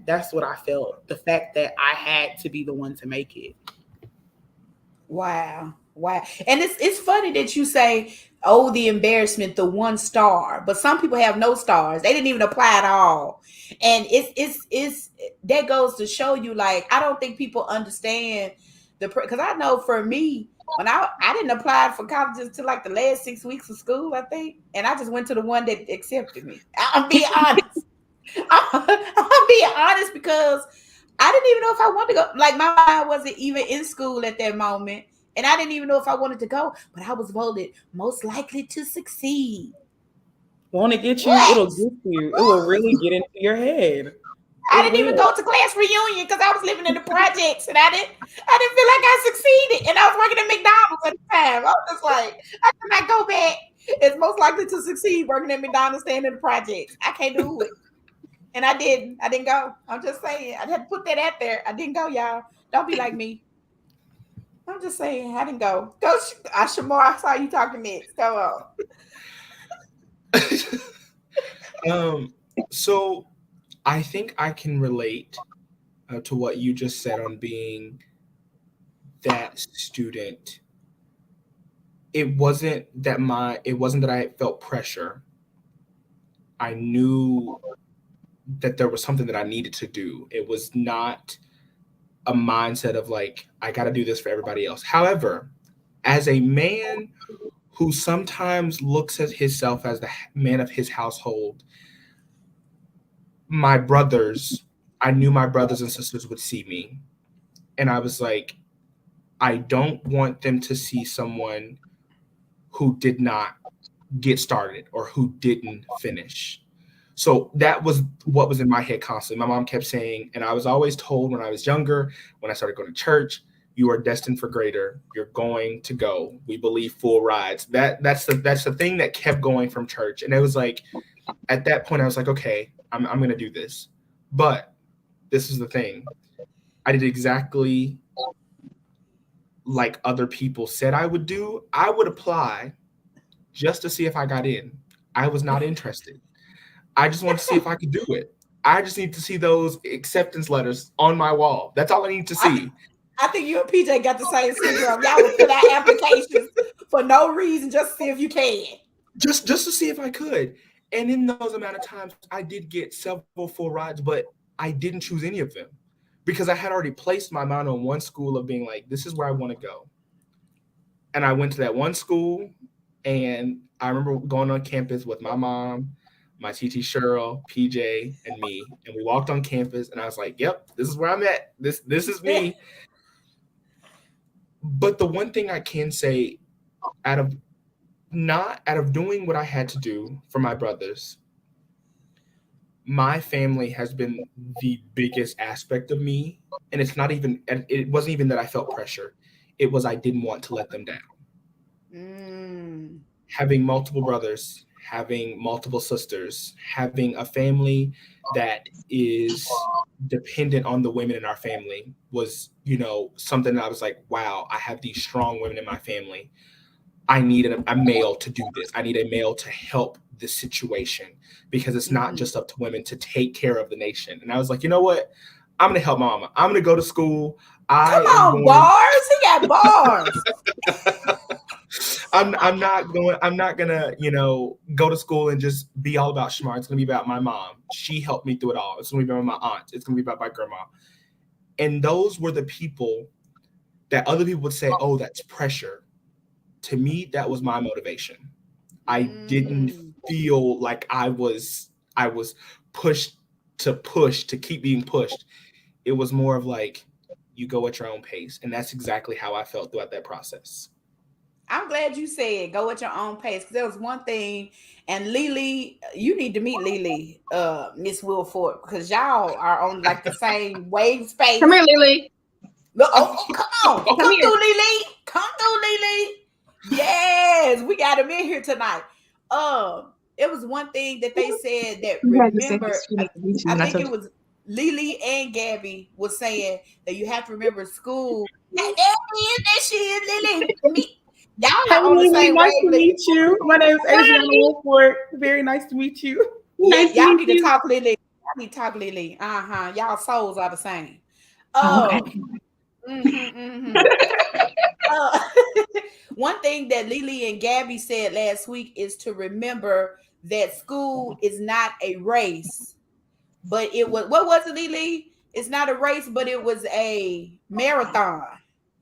that's what I felt. The fact that I had to be the one to make it.
Wow. Wow. And it's funny that you say, oh, the embarrassment, the one star. But some people have no stars. They didn't even apply at all. And it's that goes to show you, like, I don't think people understand because I know for me, when I didn't apply for colleges until like the last 6 weeks of school, I think. And I just went to the one that accepted me. I'm being honest. I'm being honest because I didn't even know if I wanted to go. Like my mind wasn't even in school at that moment, and I didn't even know if I wanted to go. But I was voted most likely to succeed.
Won't it get you?
What?
It'll get you. It will really get into your head.
I
It
didn't even
will.
go to class reunion because I was living in the projects, and I didn't feel like I succeeded. And I was working at McDonald's at the time. I was just like, I cannot go back. It's most likely to succeed working at McDonald's, staying in the projects. I can't do it. And I didn't. I didn't go. I'm just saying. I had to put that out there. I didn't go, y'all. Don't be like me. I'm just saying. I didn't go. Go, Shamar. I saw you talking next. Go on.
um, so I think I can relate to what you just said on being that student. It wasn't that I felt pressure. I knew that there was something that I needed to do. It was not a mindset of like, I got to do this for everybody else. However, as a man who sometimes looks at himself as the man of his household, my brothers, I knew my brothers and sisters would see me. And I was like, I don't want them to see someone who did not get started or who didn't finish. So that was what was in my head constantly. My mom kept saying, and I was always told when I was younger, when I started going to church, you are destined for greater. You're going to go. We believe full rides. That's the thing that kept going from church. And it was like, at that point, I was like, okay, I'm going to do this. But this is the thing. I did exactly like other people said I would do. I would apply just to see if I got in. I was not interested. I just wanted to see if I could do it. I just need to see those acceptance letters on my wall. That's all I need to see.
I think you and PJ got the same syndrome. Y'all would put out applications for no reason, just to see if you can.
Just to see if I could. And in those amount of times, I did get several full rides, but I didn't choose any of them because I had already placed my mind on one school of being like, this is where I want to go. And I went to that one school, and I remember going on campus with my mom, my TT Cheryl, PJ, and me, and we walked on campus, and I was like, "Yep, this is where I'm at. This is me." But the one thing I can say, out of doing what I had to do for my brothers, my family has been the biggest aspect of me, and it wasn't even that I felt pressure. It was I didn't want to let them down. Having multiple brothers, having multiple sisters, having a family that is dependent on the women in our family was, something that I was like, wow, I have these strong women in my family. I need a male to do this. I need a male to help this situation because it's not just up to women to take care of the nation. And I was like, you know what? I'm going to help mama. I'm going to go to school.
Come on, bars. He got bars.
I'm not gonna, go to school and just be all about Shamar. It's gonna be about my mom. She helped me through it all. It's gonna be about my aunt. It's gonna be about my grandma. And those were the people that other people would say, oh, that's pressure. To me, that was my motivation. I didn't feel like I was pushed to keep being pushed. It was more of like, you go at your own pace. And that's exactly how I felt throughout that process.
I'm glad you said go at your own pace, because there was one thing, and Lily, you need to meet Lily, Miss Wilford, because y'all are on like the same wave space.
Come here, Lily.
Come on. Come through, Lily. Come through, Lily. Yes, we got him in here tonight. It was one thing that they said that remember, I think it was Lily and Gabby was saying that you have to remember school. And there she is, Lily. Y'all are on the same
nice
wavelength.
to meet you. My name is Adriana Wolford. Very nice to meet you.
Yes, y'all need to talk, Lily. Y'all need to talk, Lily. Y'all souls are the same. One thing that Lily and Gabby said last week is to remember that school is not a race, but it was, what was it, Lily? It's not a race, but it was a marathon.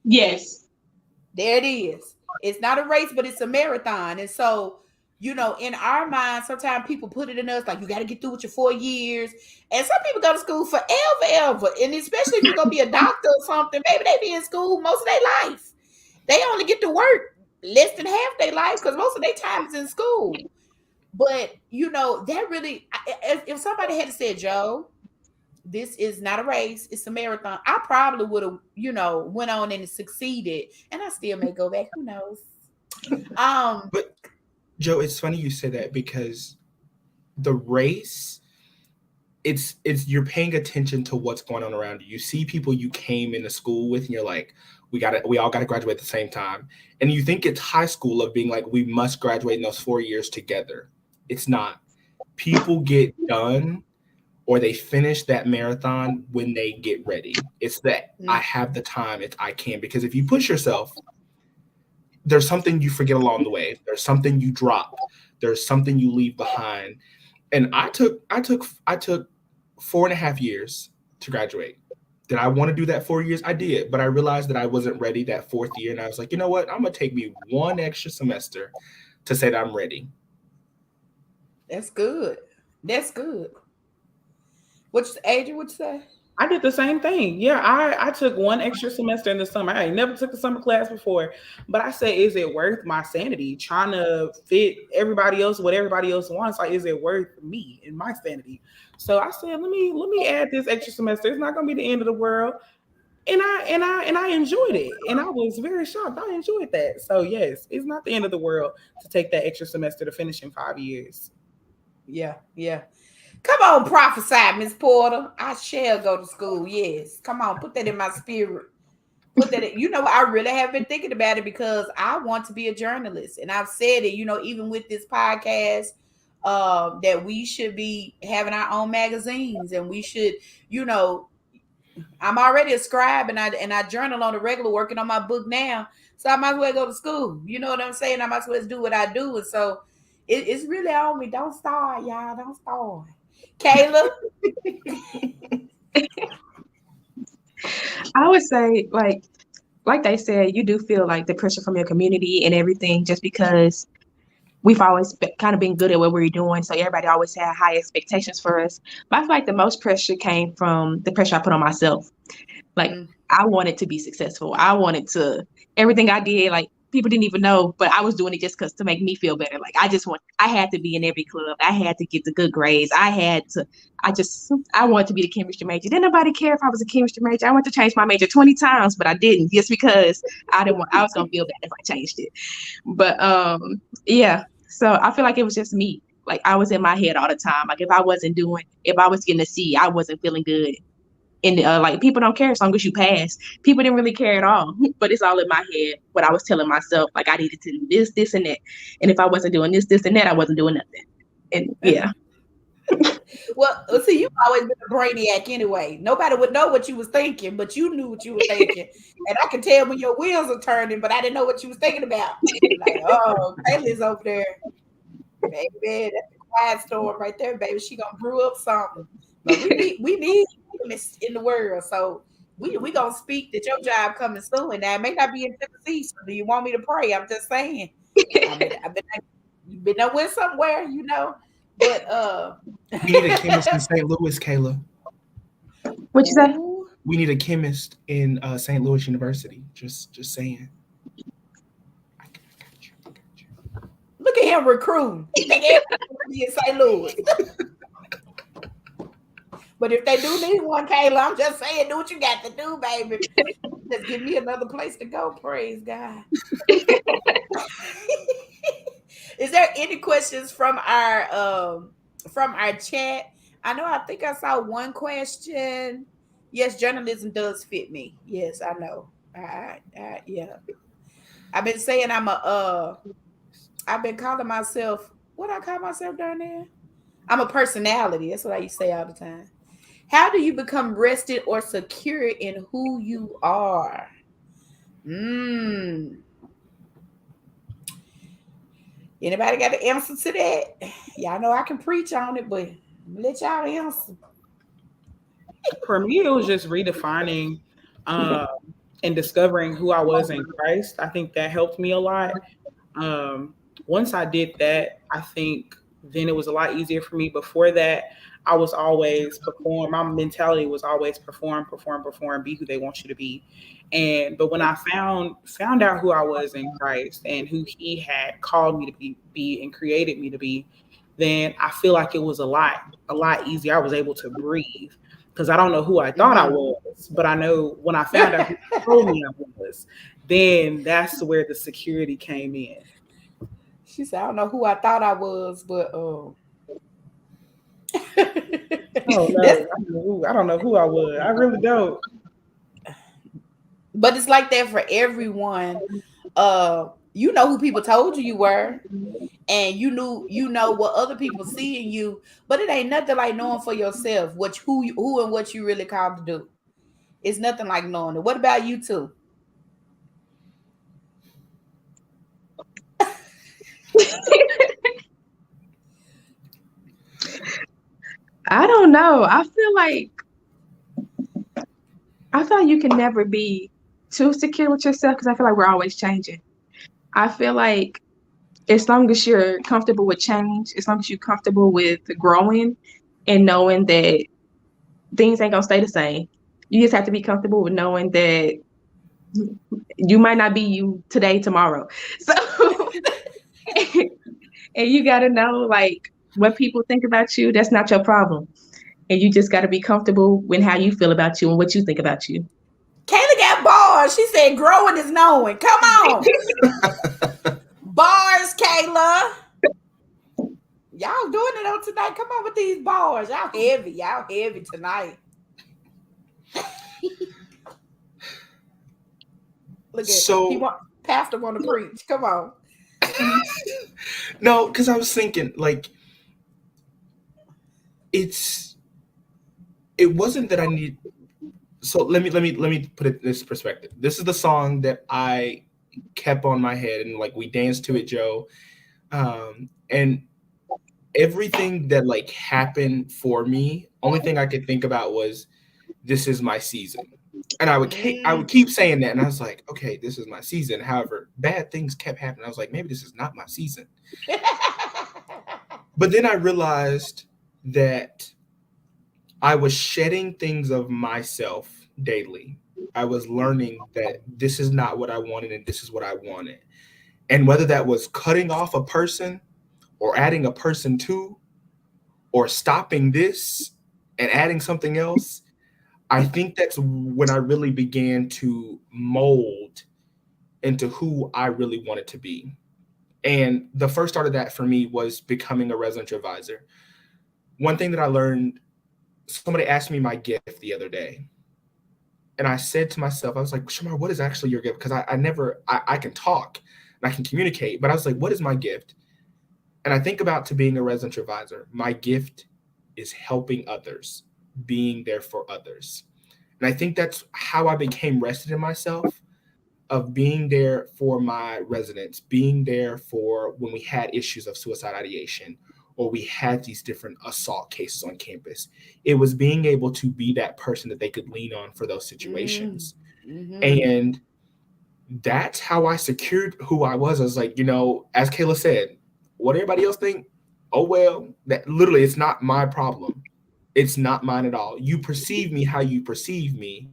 Yes.
There it is. It's not a race, but it's a marathon. And so, in our minds, sometimes people put it in us like, you got to get through with your 4 years. And some people go to school forever. And especially if you're going to be a doctor or something, maybe they be in school most of their life. They only get to work less than half their life because most of their time is in school. But, that really, if somebody had said, Joe, this is not a race, it's a marathon, I probably would have, went on and succeeded. And I still may go back. Who knows?
But Joe, it's funny you say that because the race, it's you're paying attention to what's going on around you. You see people you came into school with and you're like, we all got to graduate at the same time. And you think it's high school of being like, we must graduate in those 4 years together. It's not. People get done or they finish that marathon when they get ready. It's that I have the time, I can. Because if you push yourself, there's something you forget along the way. There's something you drop. There's something you leave behind. And I took 4.5 years to graduate. Did I want to do that 4 years? I did, but I realized that I wasn't ready that fourth year. And I was like, you know what? I'm going to take me one extra semester to say that I'm ready.
That's good. That's good. Adrian, what you say?
I did the same thing. Yeah, I took one extra semester in the summer. I ain't never took a summer class before, but I said, is it worth my sanity trying to fit everybody else what everybody else wants? Like, is it worth me and my sanity? So I said, let me add this extra semester. It's not gonna be the end of the world. And I enjoyed it. And I was very shocked. I enjoyed that. So yes, it's not the end of the world to take that extra semester to finish in 5 years.
Yeah, yeah. Come on, prophesy, Miss Porter. I shall go to school. Yes. Come on, put that in my spirit. Put that in. You know, I really have been thinking about it because I want to be a journalist. And I've said it, even with this podcast, that we should be having our own magazines and we should, you know, I'm already a scribe and I journal on the regular working on my book now. So I might as well go to school. You know what I'm saying? I might as well do what I do. And so it's really on me. Don't start, y'all. Don't start. Kayla?
I would say, like they said, you do feel like the pressure from your community and everything, just because we've always kind of been good at what we're doing. So everybody always had high expectations for us. But I feel like the most pressure came from the pressure I put on myself. Like, I wanted to be successful. I wanted to, everything I did, like, people didn't even know, but I was doing it just to make me feel better. Like, I had to be in every club. I had to get the good grades. I wanted to be the chemistry major. Didn't nobody care if I was a chemistry major. I went to change my major 20 times, but I didn't, just because I was going to feel bad if I changed it. But, yeah. So I feel like it was just me. Like, I was in my head all the time. Like, if I was getting a C, I wasn't feeling good. And like, people don't care as long as you pass. People didn't really care at all, but it's all in my head. What I was telling myself, like, I needed to do this, and that. And if I wasn't doing this, and that, I wasn't doing nothing. And yeah.
Well, see, you've always been a brainiac anyway. Nobody would know what you was thinking, but you knew what you were thinking. And I can tell when your wheels are turning, but I didn't know what you was thinking about. Like, oh, Kayla's over there. Baby, that's a quiet storm right there, baby. She gonna brew up something. But we need optimists in the world. So we gonna speak that your job coming soon. Now it may not be in Tennessee. So do you want me to pray? I'm just saying. You've been nowhere somewhere, But
we need a chemist in St. Louis, Kayla.
What you say?
We need a chemist in St. Louis University. Just saying. I got you.
Look at him recruiting. He think everybody be in St. Louis. But if they do need one, Kayla, I'm just saying, do what you got to do, baby. Just give me another place to go. Praise God. Is there any questions from our chat? I think I saw one question. Yes, journalism does fit me. Yes, I know. Yeah. I've been saying I've been calling myself, what I call myself down there? I'm a personality. That's what I used to say all the time. How do you become rested or secure in who you are? Anybody got the answer to that? Y'all know I can preach on it, but let y'all answer.
For me, it was just redefining and discovering who I was in Christ. I think that helped me a lot. Once I did that, I think then it was a lot easier for me. Before that, I was always perform. My mentality was always perform, be who they want you to be. But when I found out who I was in Christ and who He had called me to be and created me to be, then I feel like it was a lot easier. I was able to breathe because I don't know who I thought I was, but I know when I found out who told me I was, then that's where the security came in.
She said, I don't know who I thought I was, but
I don't know who I was. I really don't.
But it's like that for everyone. You know who people told you were, and you know what other people see in you, but it ain't nothing like knowing for yourself who and what you really called to do. It's nothing like knowing it. What about you two?
I don't know. I feel like you can never be too secure with yourself because I feel like we're always changing. I feel like as long as you're comfortable with change, as long as you're comfortable with growing and knowing that things ain't gonna stay the same. You just have to be comfortable with knowing that you might not be you today, tomorrow. So, and you gotta know like what people think about you. That's not your problem, and you just gotta be comfortable with how you feel about you and what you think about you.
Kayla got bars. She said, "Growing is knowing." Come on, bars, Kayla. Y'all doing it on tonight. Come on with these bars. Y'all heavy. Y'all heavy tonight. Look at he
So
want pastor want to preach. Come on.
no, because I was thinking like it's it wasn't that I need. So let me put it in this perspective. This is the song that I kept on my head and like we danced to it, Joe. And everything that like happened for me, only thing I could think about was this is my season. And I would
Mm.
keep saying that, and I was like, okay, this is my season. However, bad things kept happening. I was like, maybe this is not my season. But then I realized that I was shedding things of myself daily. I was learning that this is not what I wanted and this is what I wanted. And whether that was cutting off a person or adding a person to, or stopping this and adding something else, I think that's when I really began to mold into who I really wanted to be. And the first start of that for me was becoming a resident advisor. One thing that I learned, somebody asked me my gift the other day. And I said to myself, I was like, Shamar, what is actually your gift? Because I never, I can talk and I can communicate, but I was like, what is my gift? And I think about to being a resident advisor, my gift is helping others, being there for others. And I think that's how I became rested in myself, of being there for my residents, being there for when we had issues of suicide ideation or we had these different assault cases on campus. It was being able to be that person that they could lean on for those
Mm.
situations.
Mm-hmm.
And that's how I secured who I was. I was like, as Kayla said, what everybody else think, oh well, that literally it's not my problem. It's not mine at all. You perceive me how you perceive me,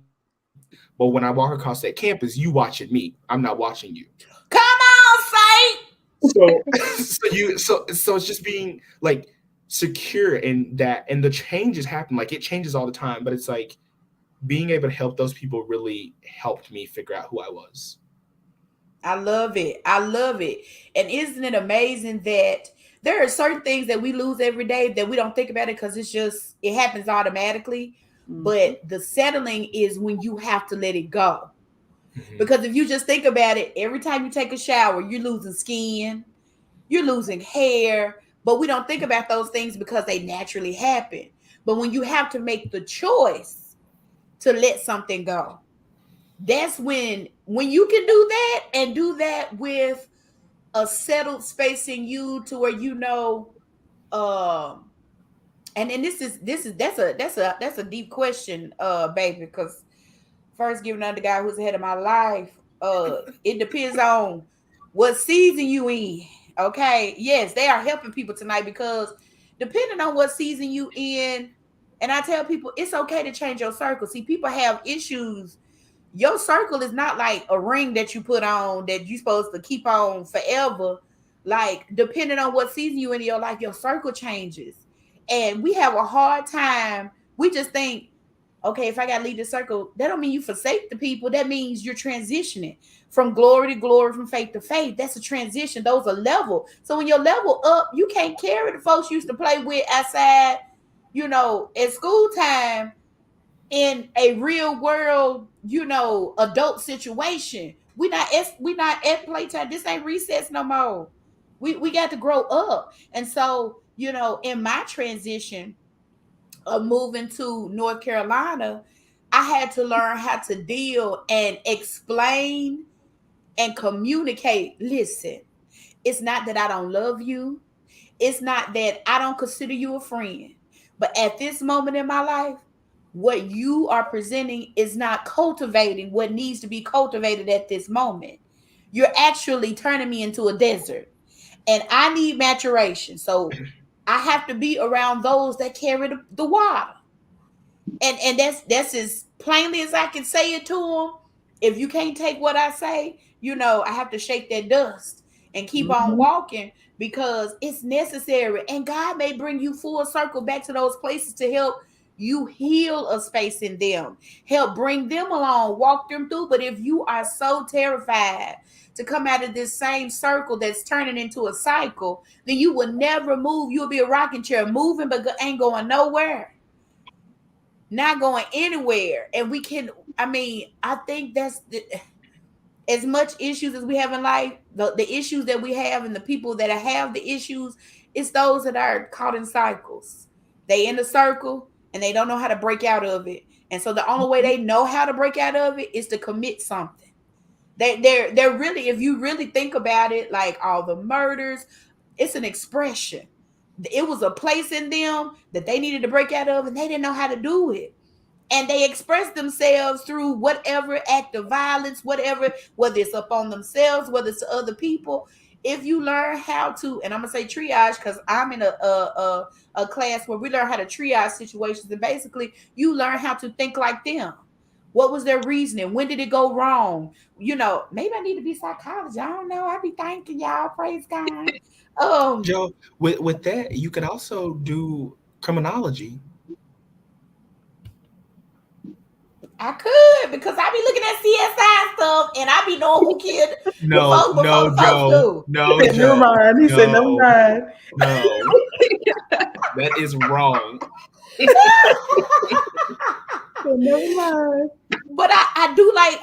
but when I walk across that campus, you watching me. I'm not watching you.
Come on, Saint.
So so it's just being like secure in that, and the changes happen. Like it changes all the time, but it's like being able to help those people really helped me figure out who I was.
I love it. I love it. And isn't it amazing that there are certain things that we lose every day that we don't think about it because it happens automatically.
Mm-hmm.
But the settling is when you have to let it go.
Mhm.
Because if you just think about it, every time you take a shower, you're losing skin, you're losing hair, but we don't think about those things because they naturally happen. But when you have to make the choice to let something go, that's when you can do that and do that with a settled space in you to where um and this is that's a deep question, baby, because first giving another guy who's ahead of my life, it depends on what season you in. Okay, yes, they are helping people tonight because depending on what season you in, and I tell people it's okay to change your circle. See, people have issues. Your circle is not like a ring that you put on that you're supposed to keep on forever. Like, depending on what season you in your life, your circle changes. And we have a hard time. We just think, okay, if I gotta leave the circle, that don't mean you forsake the people. That means you're transitioning from glory to glory, from faith to faith. That's a transition. Those are level. So when you're level up, you can't carry the folks you used to play with outside, at school time in a real world, adult situation. We not at playtime. This ain't recess no more. We got to grow up. And so, in my transition of moving to North Carolina, I had to learn how to deal and explain and communicate. Listen, it's not that I don't love you. It's not that I don't consider you a friend. But at this moment in my life, what you are presenting is not cultivating what needs to be cultivated at this moment. You're actually turning me into a desert. And I need maturation. So I have to be around those that carry the water. And that's as plainly as I can say it to them. If you can't take what I say, I have to shake that dust and keep on
Mhm.
walking because it's necessary. And God may bring you full circle back to those places to help you heal a space in them, help bring them along, walk them through. But if you are so terrified to come out of this same circle that's turning into a cycle, then you will never move. You'll be a rocking chair moving, but ain't going nowhere, not going anywhere. And I think as much issues as we have in life, the issues that we have and the people that have the issues, it's those that are caught in cycles. They in the circle and they don't know how to break out of it. And so the only way they know how to break out of it is to commit something. They're really, if you really think about it, like all the murders, it's an expression. It was a place in them that they needed to break out of, and they didn't know how to do it, and they express themselves through whatever act of violence, whatever, whether it's upon themselves, whether it's to other people. If you learn how to, and I'm gonna say triage because I'm in a class where we learn how to triage situations, and basically you learn how to think like them. What was their reasoning? When did it go wrong? Maybe I need to be psychologist. I don't know. I be thinking, y'all. Praise God. Um,
Joe, with that, you could also do criminology.
I could because I be looking at CSI stuff and I be knowing who killed the
No,
folks before
no,
the folks
Joe.
do.
He
No,
said, never
Joe.
mind. He said, never
No,
mind.
no. That is wrong.
He said, never mind.
But I do like,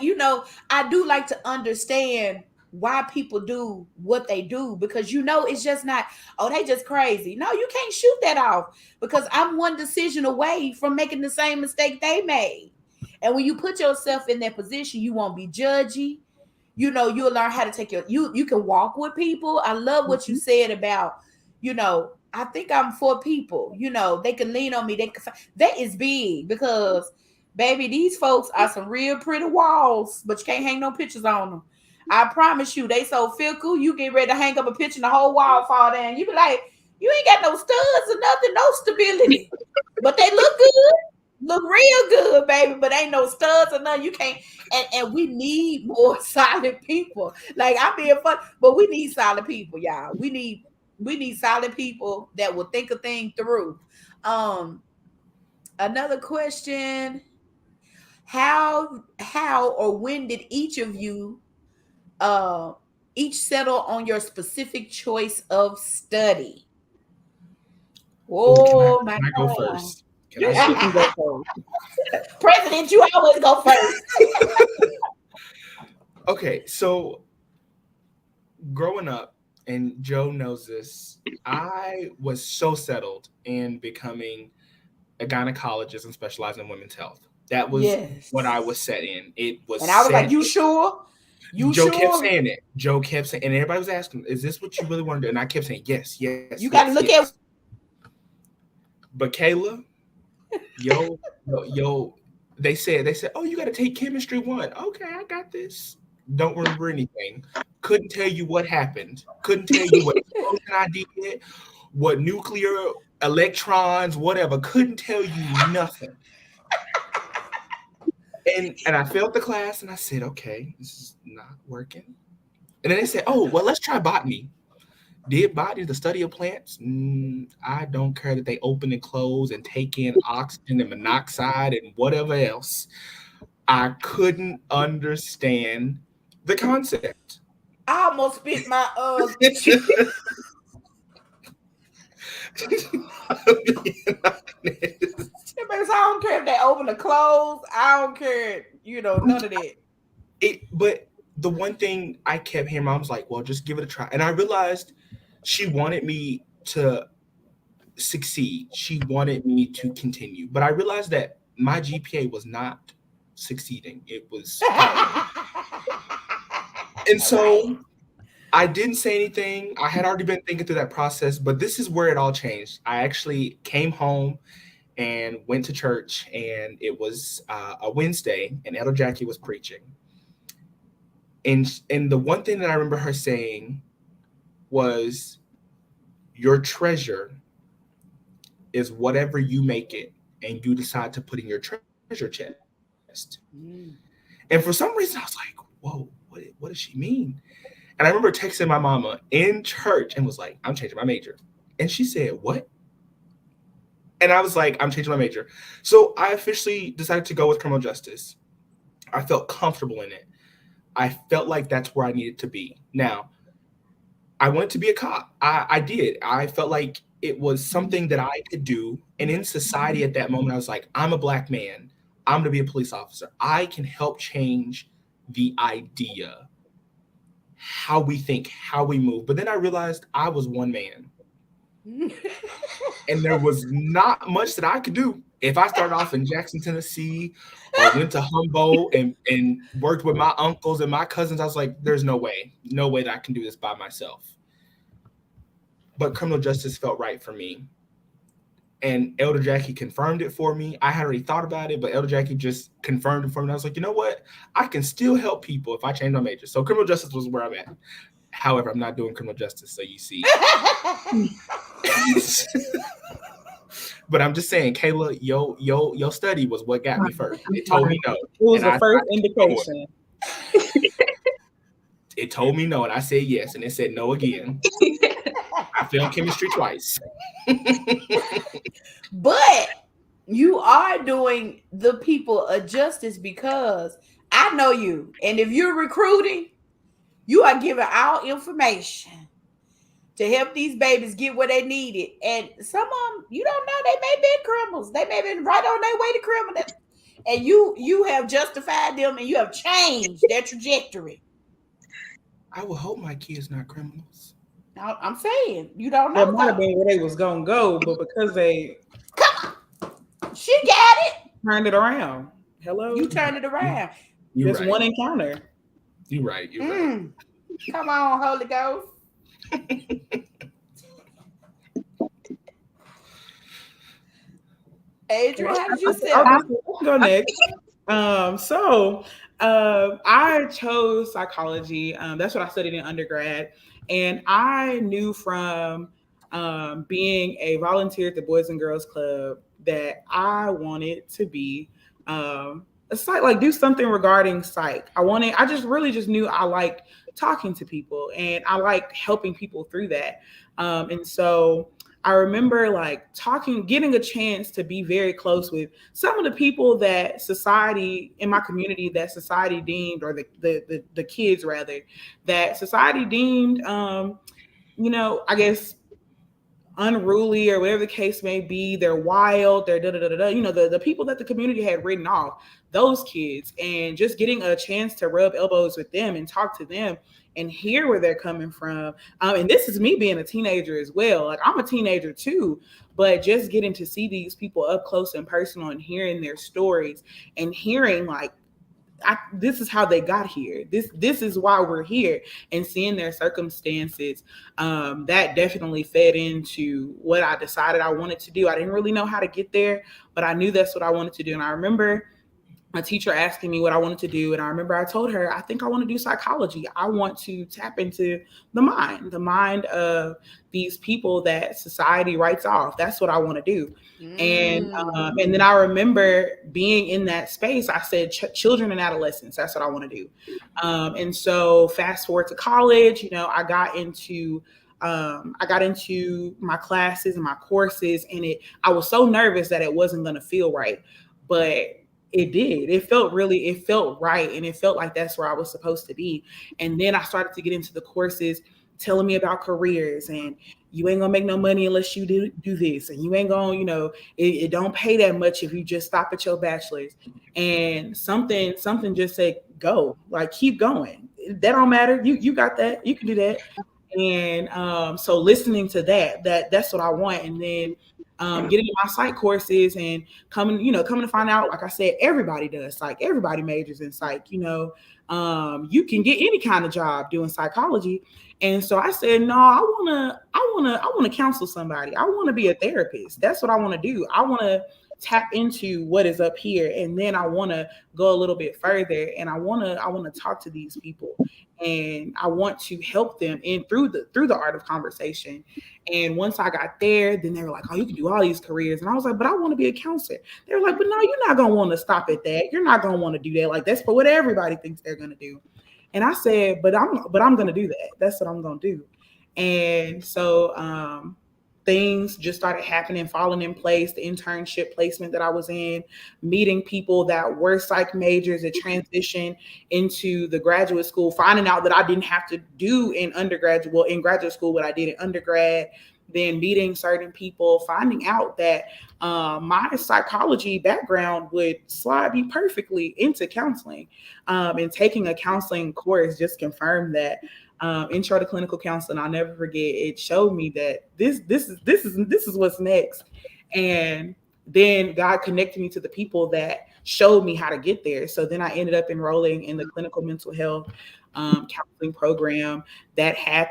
I do like to understand why people do what they do, because it's just not, oh, they just crazy. No, you can't shoot that off because I'm one decision away from making the same mistake they made. And when you put yourself in that position, you won't be judgy. You'll learn how to take you can walk with people. I love what you
Mhm.
said about, I think I'm for people. They can lean on me. That is big because, baby, these folks are some real pretty walls, but you can't hang no pictures on them. I promise you, they so fickle. You get ready to hang up a picture and the whole wall fall down. You be like, you ain't got no studs or nothing, no stability, but they look good, look real good, baby. But ain't no studs or nothing. You can't. And we need more solid people. Like, I'm being fun, but we need solid people, y'all. We need solid people that will think a thing through. Um, Another question: how or when did uh each settle on your specific choice of study?
Oh, can I
Oh my
can I go
God.
first? Can I
Yes,
go
you can go
first?
first.
President, you always go first.
Okay, so growing up, and Joe knows this, I was so settled in becoming a gynecologist and specializing in women's health. That was what I was
Yes.
set in. It was
And I was like,
set.
you sure? You
Joe kept
sure?
saying it. Joe kept saying, and everybody was asking, "Is this what you really want to do?" And I kept saying, "Yes, yes,
You
yes,
got to look
yes."
at.
But Kayla, yo, they said, "Oh, you got to take chemistry one." Okay, I got this. Don't remember anything. Couldn't tell you what happened. Couldn't tell you what explosion I did, what nuclear electrons, whatever. Couldn't tell you nothing. And I failed the class, and I said, "Okay, this is not working." And then they said, "Oh, well, let's try botany." Did botany, the study of plants? I don't care that they open and close and take in oxygen and monoxide and whatever else. I couldn't understand the concept.
I almost spit my
Being honest.
I don't care if they open or close. I don't care. None of that.
But the one thing I kept hearing, mom was like, "Well, just give it a try." And I realized she wanted me to succeed. She wanted me to continue. But I realized that my GPA was not succeeding. It was falling. And
Right.
so I didn't say anything. I had already been thinking through that process, but this is where it all changed. I actually came home and went to church, and it was a Wednesday, and Elder Jackie was preaching. And the one thing that I remember her saying was, "Your treasure is whatever you make it, and you decide to put in your treasure chest.
Mm.
And for some reason, I was like, whoa, what does she mean? And I remember texting my mama in church and was like, I'm changing my major. And she said, what? And I was like, I'm changing my major. So I officially decided to go with criminal justice. I felt comfortable in it. I felt like that's where I needed to be. Now, I wanted to be a cop. I did. I felt like it was something that I could do. And in society at that moment, I was like, I'm a black man. I'm going to be a police officer. I can help change the idea, how we think, how we move. But then I realized I was one man. And there was not much that I could do. If I started off in Jackson, Tennessee, or went to Humboldt and worked with my uncles and my cousins, I was like, there's no way that I can do this by myself. But criminal justice felt right for me. And Elder Jackie confirmed it for me. I had already thought about it, but Elder Jackie just confirmed it for me. And I was like, you know what? I can still help people if I change my major. So criminal justice was where I'm at. However, I'm not doing criminal justice, so you see. But I'm just saying, Kayla, your study was what got me first. It told me no.
It was
and
the first indication.
It told me no, and I said yes, and it said no again. I failed chemistry twice.
But you are doing the people a justice because I know you. And if you're recruiting, you are giving all information to help these babies get what they needed. And some of them, you don't know, they may be criminals. They may be right on their way to criminal. And you have justified them and you have changed their trajectory.
I would hope my kids not criminals.
Now, I'm saying, you don't know.
That might have been where they was gonna go, but because they
she got it.
turned it around. Hello,
You turned it around.
You're
just
right.
one encounter.
You're right. You're right.
Come on, Holy Ghost. Adrian, how did you say?
I'll go next. I chose psychology. That's what I studied in undergrad, and I knew from being a volunteer at the Boys and Girls Club that I wanted to be a psych, like do something regarding psych. I just really just knew I liked talking to people and I liked helping people through that. And so I remember like getting a chance to be very close with some of the people that society in my community that society deemed, or the kids rather, that society deemed, I guess unruly or whatever the case may be. They're wild, they're the people that the community had written off, those kids, and just getting a chance to rub elbows with them and talk to them and hear where they're coming from. And this is me being a teenager as well. Like I'm a teenager too, but just getting to see these people up close and personal and hearing their stories and hearing like, this is how they got here. This is why we're here, and seeing their circumstances, that definitely fed into what I decided I wanted to do. I didn't really know how to get there, but I knew that's what I wanted to do. And I remember a teacher asking me what I wanted to do. And I remember I told her, I think I want to do psychology. I want to tap into the mind of these people that society writes off. That's what I want to do. And then I remember being in that space, I said, children and adolescents, that's what I want to do. And so fast forward to college, I got into my classes and my courses, and I was so nervous that it wasn't going to feel right. But it did. It felt right. And it felt like that's where I was supposed to be. And then I started to get into the courses telling me about careers, and you ain't gonna make no money unless you do this. And you ain't gonna, it don't pay that much if you just stop at your bachelor's. And something just said, go, like, keep going. That don't matter. You got that. You can do that. And so listening to that's what I want. And then getting my psych courses and coming to find out, like I said, everybody does psych. Everybody majors in psych. You can get any kind of job doing psychology. And so I said, no, I want to counsel somebody. I want to be a therapist. That's what I want to do. I want to tap into what is up here, and then I want to go a little bit further, and I want to talk to these people. and I want to help them in through the art of conversation. And once I got there, then they were like, "Oh, you can do all these careers," and I was like, "But I want to be a counselor." They were like, "But no, you're not gonna want to stop at that. You're not gonna want to do that. Like that's for what everybody thinks they're gonna do." And I said, "But I'm gonna do that. That's what I'm gonna do." And so things just started happening, falling in place. The internship placement that I was in, meeting people that were psych majors that transitioned into the graduate school, finding out that I didn't have to do in graduate school what I did in undergrad, then meeting certain people, finding out that my psychology background would slide me perfectly into counseling, and taking a counseling course just confirmed that. Intro to clinical counseling, I'll never forget. It showed me that this is what's next, and then God connected me to the people that showed me how to get there. So then I ended up enrolling in the clinical mental health counseling program that had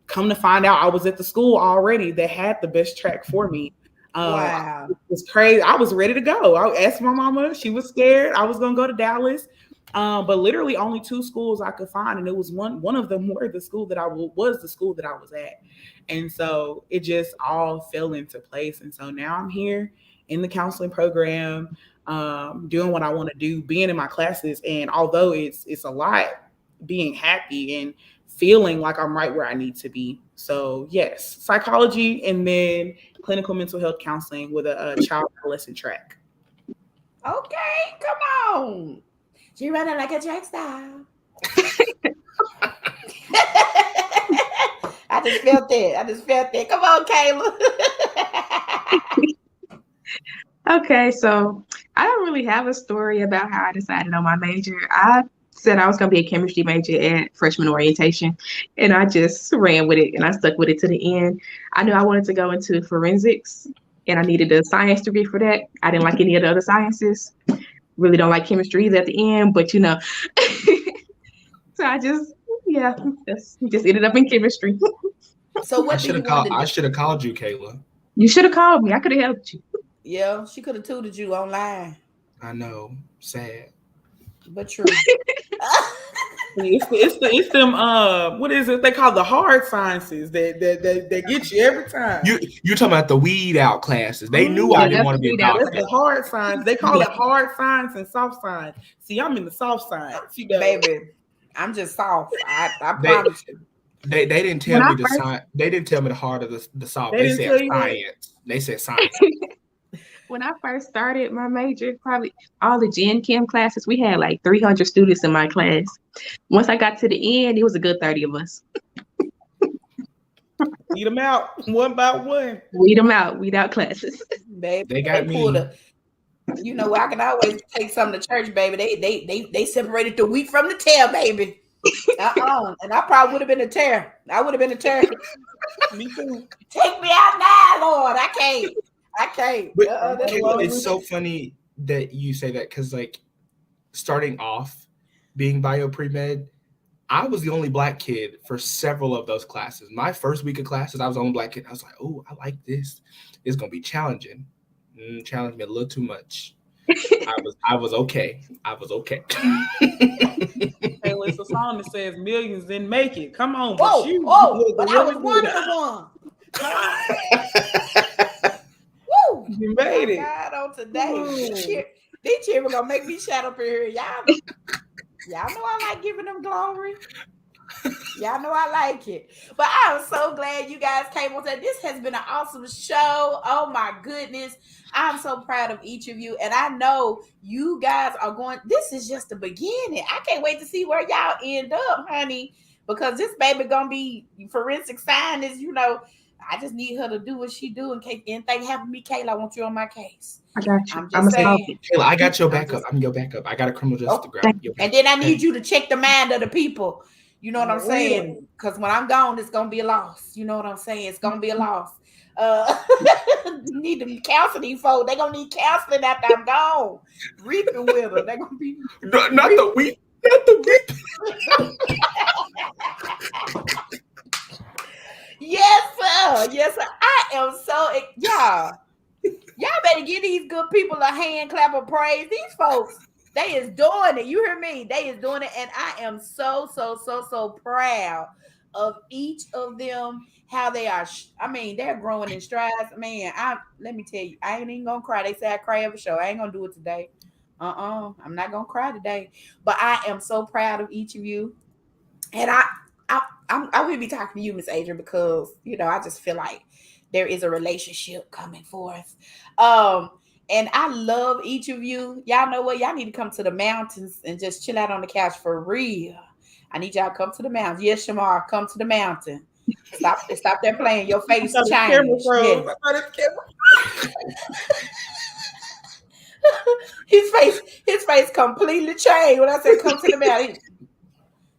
come to find out I was at the school already that had the best track for me.
Wow.
It was crazy. I was ready to go. I asked my mama. She was scared. I was going to go to Dallas. But literally only 2 schools I could find. And it was one of them were the school that was the school that I was at. And so it just all fell into place. And so now I'm here in the counseling program, doing what I want to do, being in my classes. And although it's a lot, being happy and feeling like I'm right where I need to be. So yes, psychology and then clinical mental health counseling with a child adolescent track.
Okay, come on. She running like a track star. I just felt that. Come on, Kayla.
Okay, so I don't really have a story about how I decided on my major. I said I was going to be a chemistry major at freshman orientation, and I just ran with it, and I stuck with it to the end. I knew I wanted to go into forensics, and I needed a science degree for that. I didn't like any of the other sciences. Really don't like chemistry either at the end, but So I just ended up in chemistry.
So what do you want to do?
I should have called you, Kayla.
You should have called me. I could have helped you.
Yeah, she could have tutored you online.
I know, sad,
but true.
It's them what is it they call the hard sciences that get you every time.
You talking about the weed out classes? They knew I didn't want to be a doctor.
That's the hard science. They call it hard science and soft science. See, I'm in the soft science.
Baby, I'm just soft. I promise you.
They didn't tell me the science. They didn't tell me the hard of the soft. They said science. They said science.
When I first started my major, probably all the Gen Chem classes, we had like 300 students in my class. Once I got to the end, it was a good 30 of us.
Weed them out one by one.
Weed out classes.
Baby,
they got me.
I can always take some to church, baby. They separated the wheat from the tare, baby. And I probably would have been a tare. I would have been a tare.
Me too.
Take me out now, Lord. I can't.
But it's so funny that you say that because, like, starting off being bio pre-med, I was the only Black kid for several of those classes. My first week of classes, I was the only Black kid. I was like, oh, I like this. It's going to be challenging. Challenged me a little too much. I was okay.
Hey, it's a song that says millions didn't make it. Come on.
But I was one of the one. Woo!
You made it.
God, on today. These children gonna make me shout up in here. Y'all know I like giving them glory. Y'all know I like it. But I'm so glad you guys came on today. This has been an awesome show. Oh my goodness. I'm so proud of each of you. And I know you guys are going, this is just the beginning. I can't wait to see where y'all end up, honey. Because this baby gonna be forensic scientist, I just need her to do what she do in case anything happen to me, Kayla. I want you on my case.
I got you.
I'm just saying.
Kayla, I got your backup. I'm your backup. I got a criminal justice to grab your backup.
And then I need you to check the mind of the people. You know what I'm saying? Because when I'm gone, it's gonna be a loss. You know what I'm saying? It's gonna be a loss. Need to counsel these folks. They're gonna need counseling after I'm gone. Reaping with her. They're gonna be
not the weep. Not the weep.
Yes, sir. I am so y'all better give these good people a hand clap of praise. These folks, They is doing it. You hear me? They is doing it, and I am so proud of each of them. How they are. I mean, they're growing in strides. Man, I let me tell you, I ain't even gonna cry. They say I cry every show. I ain't gonna do it today. I'm not gonna cry today. But I am so proud of each of you, and I will be talking to you, Miss Adrian, because I just feel like there is a relationship coming forth. Um, and I love each of you. Y'all know what? Y'all need to come to the mountains and just chill out on the couch for real. I need y'all to come to the mountains. Yes, Shamar, come to the mountain. Stop there playing. Your
I
face
thought the camera
changed.
froze.
Yes.
I thought the camera.
His face completely changed when I said come to the mountain.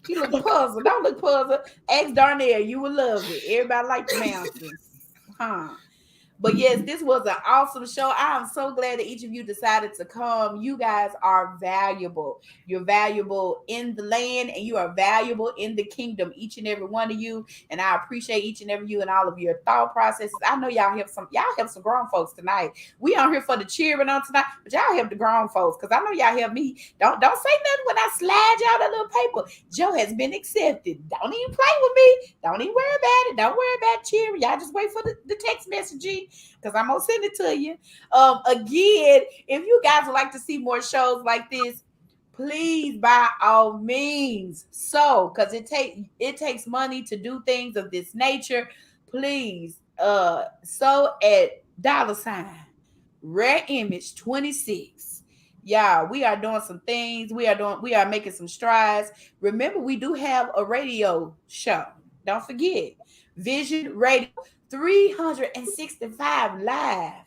He look puzzled. Don't look puzzled. Ask Darnell. You will love it. Everybody like the mountains. Huh? But yes, this was an awesome show. I am so glad that each of you decided to come. You guys are valuable. You're valuable in the land and you are valuable in the kingdom, each and every one of you. And I appreciate each and every you and all of your thought processes. I know y'all have some grown folks tonight. We on here for the cheering on tonight, but y'all have the grown folks because I know y'all have me. Don't say nothing when I slide y'all that little paper. Joe has been accepted. Don't even play with me. Don't even worry about it. Don't worry about cheering. Y'all just wait for the text messaging because I'm gonna send it to you. Again, if you guys would like to see more shows like this, please by all means because it takes money to do things of this nature. Please so at $ Rare Image 26. Yeah, we are doing some things. We are making some strides. Remember, we do have a radio show. Don't forget. Vision Radio 365 live.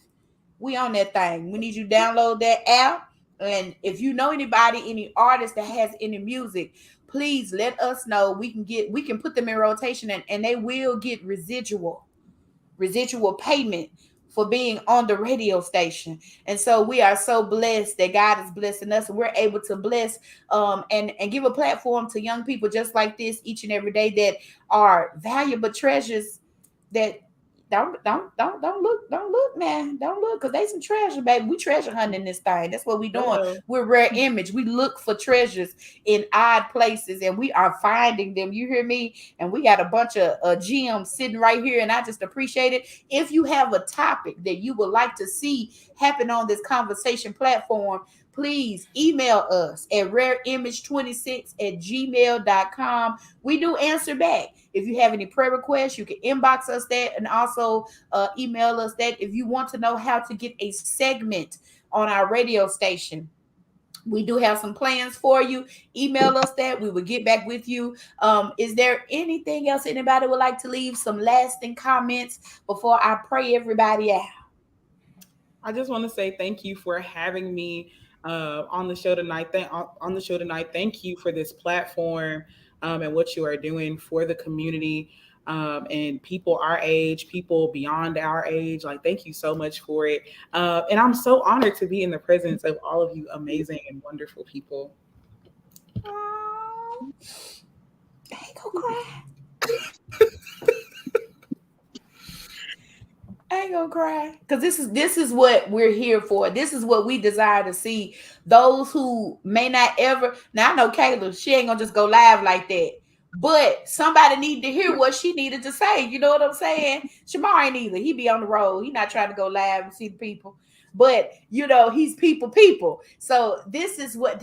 We on that thing. We need you to download that app. And if you know anybody, any artist that has any music, please let us know. We can put them in rotation and they will get residual payment for being on the radio station. And so we are so blessed that God is blessing us and we're able to bless and give a platform to young people just like this each and every day that are valuable treasures that don't look, man. Don't look, because they some treasure, baby. We treasure hunting this thing. That's what we doing.
Hello.
We're Rare Image. We look for treasures in odd places and we are finding them. You hear me? And we got a bunch of gems sitting right here, and I just appreciate it. If you have a topic that you would like to see happen on this conversation platform, please email us at rareimage26@gmail.com. We do answer back. If you have any prayer requests, you can inbox us that and also email us that. If you want to know how to get a segment on our radio station, we do have some plans for you. Email us that. We will get back with you. Is there anything else anybody would like to leave? Some lasting comments before I pray everybody out?
I just want to say thank you for having me on the show tonight. Thank you for this platform and what you are doing for the community and people our age, people beyond our age. Like, thank you so much for it. And I'm so honored to be in the presence of all of you amazing and wonderful people.
Oh, I ain't gonna cry. I ain't gonna cry because this is what we're here for. This is what we desire to see. Those who may not ever. Now I know Kayla, she ain't gonna just go live like that. But somebody needed to hear what she needed to say. You know what I'm saying? Shamar ain't either. He be on the road. He not trying to go live and see the people. But he's people. So this is why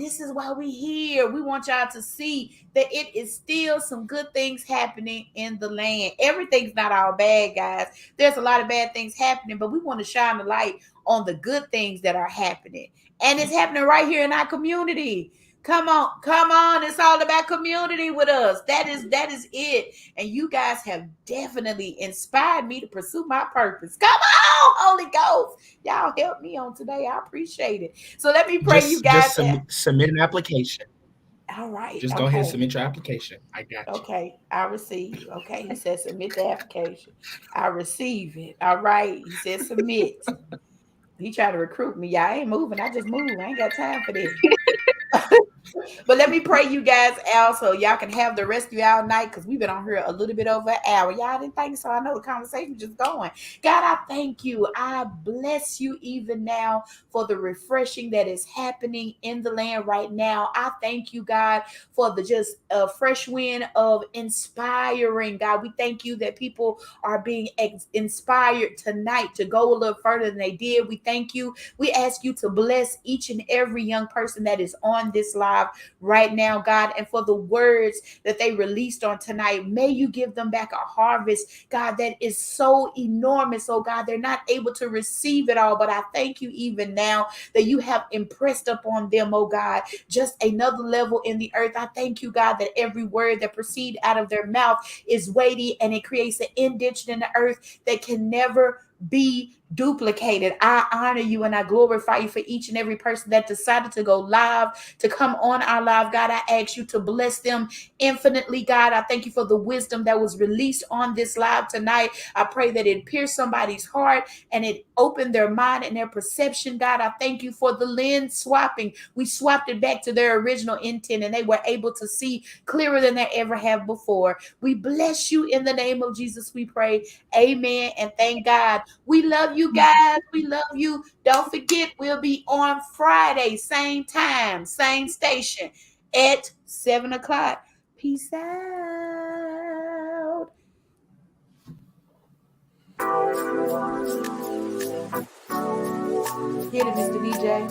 we here. We want y'all to see that it is still some good things happening in the land. Everything's not all bad, guys. There's a lot of bad things happening, but we want to shine the light on the good things that are happening. And it's happening right here in our community. Come on. It's all about community with us. That is it. And you guys have definitely inspired me to pursue my purpose. Come on, Holy Ghost. Y'all help me on today. I appreciate it. So let me pray you guys.
Submit an application.
All right.
Just go ahead and submit your application. I got you.
Okay, I receive. Okay, he said submit the application. I receive it. All right. He said submit. He tried to recruit me. Y'all ain't moving. I just move. I ain't got time for this. But let me pray you guys out so y'all can have the rest of y'all night, because we've been on here a little bit over an hour. Y'all didn't think so. I know the conversation just going. God, I thank you. I bless you even now for the refreshing that is happening in the land right now. I thank you, God, for the just fresh wind of inspiring. God, we thank you that people are being inspired tonight to go a little further than they did. We thank you. We ask you to bless each and every young person that is on this live right now, God, and for the words that they released on tonight. May you give them back a harvest, God, that is so enormous. Oh, God, they're not able to receive it all, but I thank you even now that you have impressed upon them, oh, God, just another level in the earth. I thank you, God, that every word that proceeds out of their mouth is weighty and it creates an indention in the earth that can never be duplicated. I honor you and I glorify you for each and every person that decided to go live, to come on our live. God, I ask you to bless them infinitely. God, I thank you for the wisdom that was released on this live tonight. I pray that it pierced somebody's heart and it opened their mind and their perception. God, I thank you for the lens swapping. We swapped it back to their original intent and they were able to see clearer than they ever have before. We bless you in the name of Jesus, we pray. Amen and thank God. We love you guys. We love you. Don't forget, we'll be on Friday, same time, same station at 7 o'clock. Peace out. Hit it, Mr. DJ.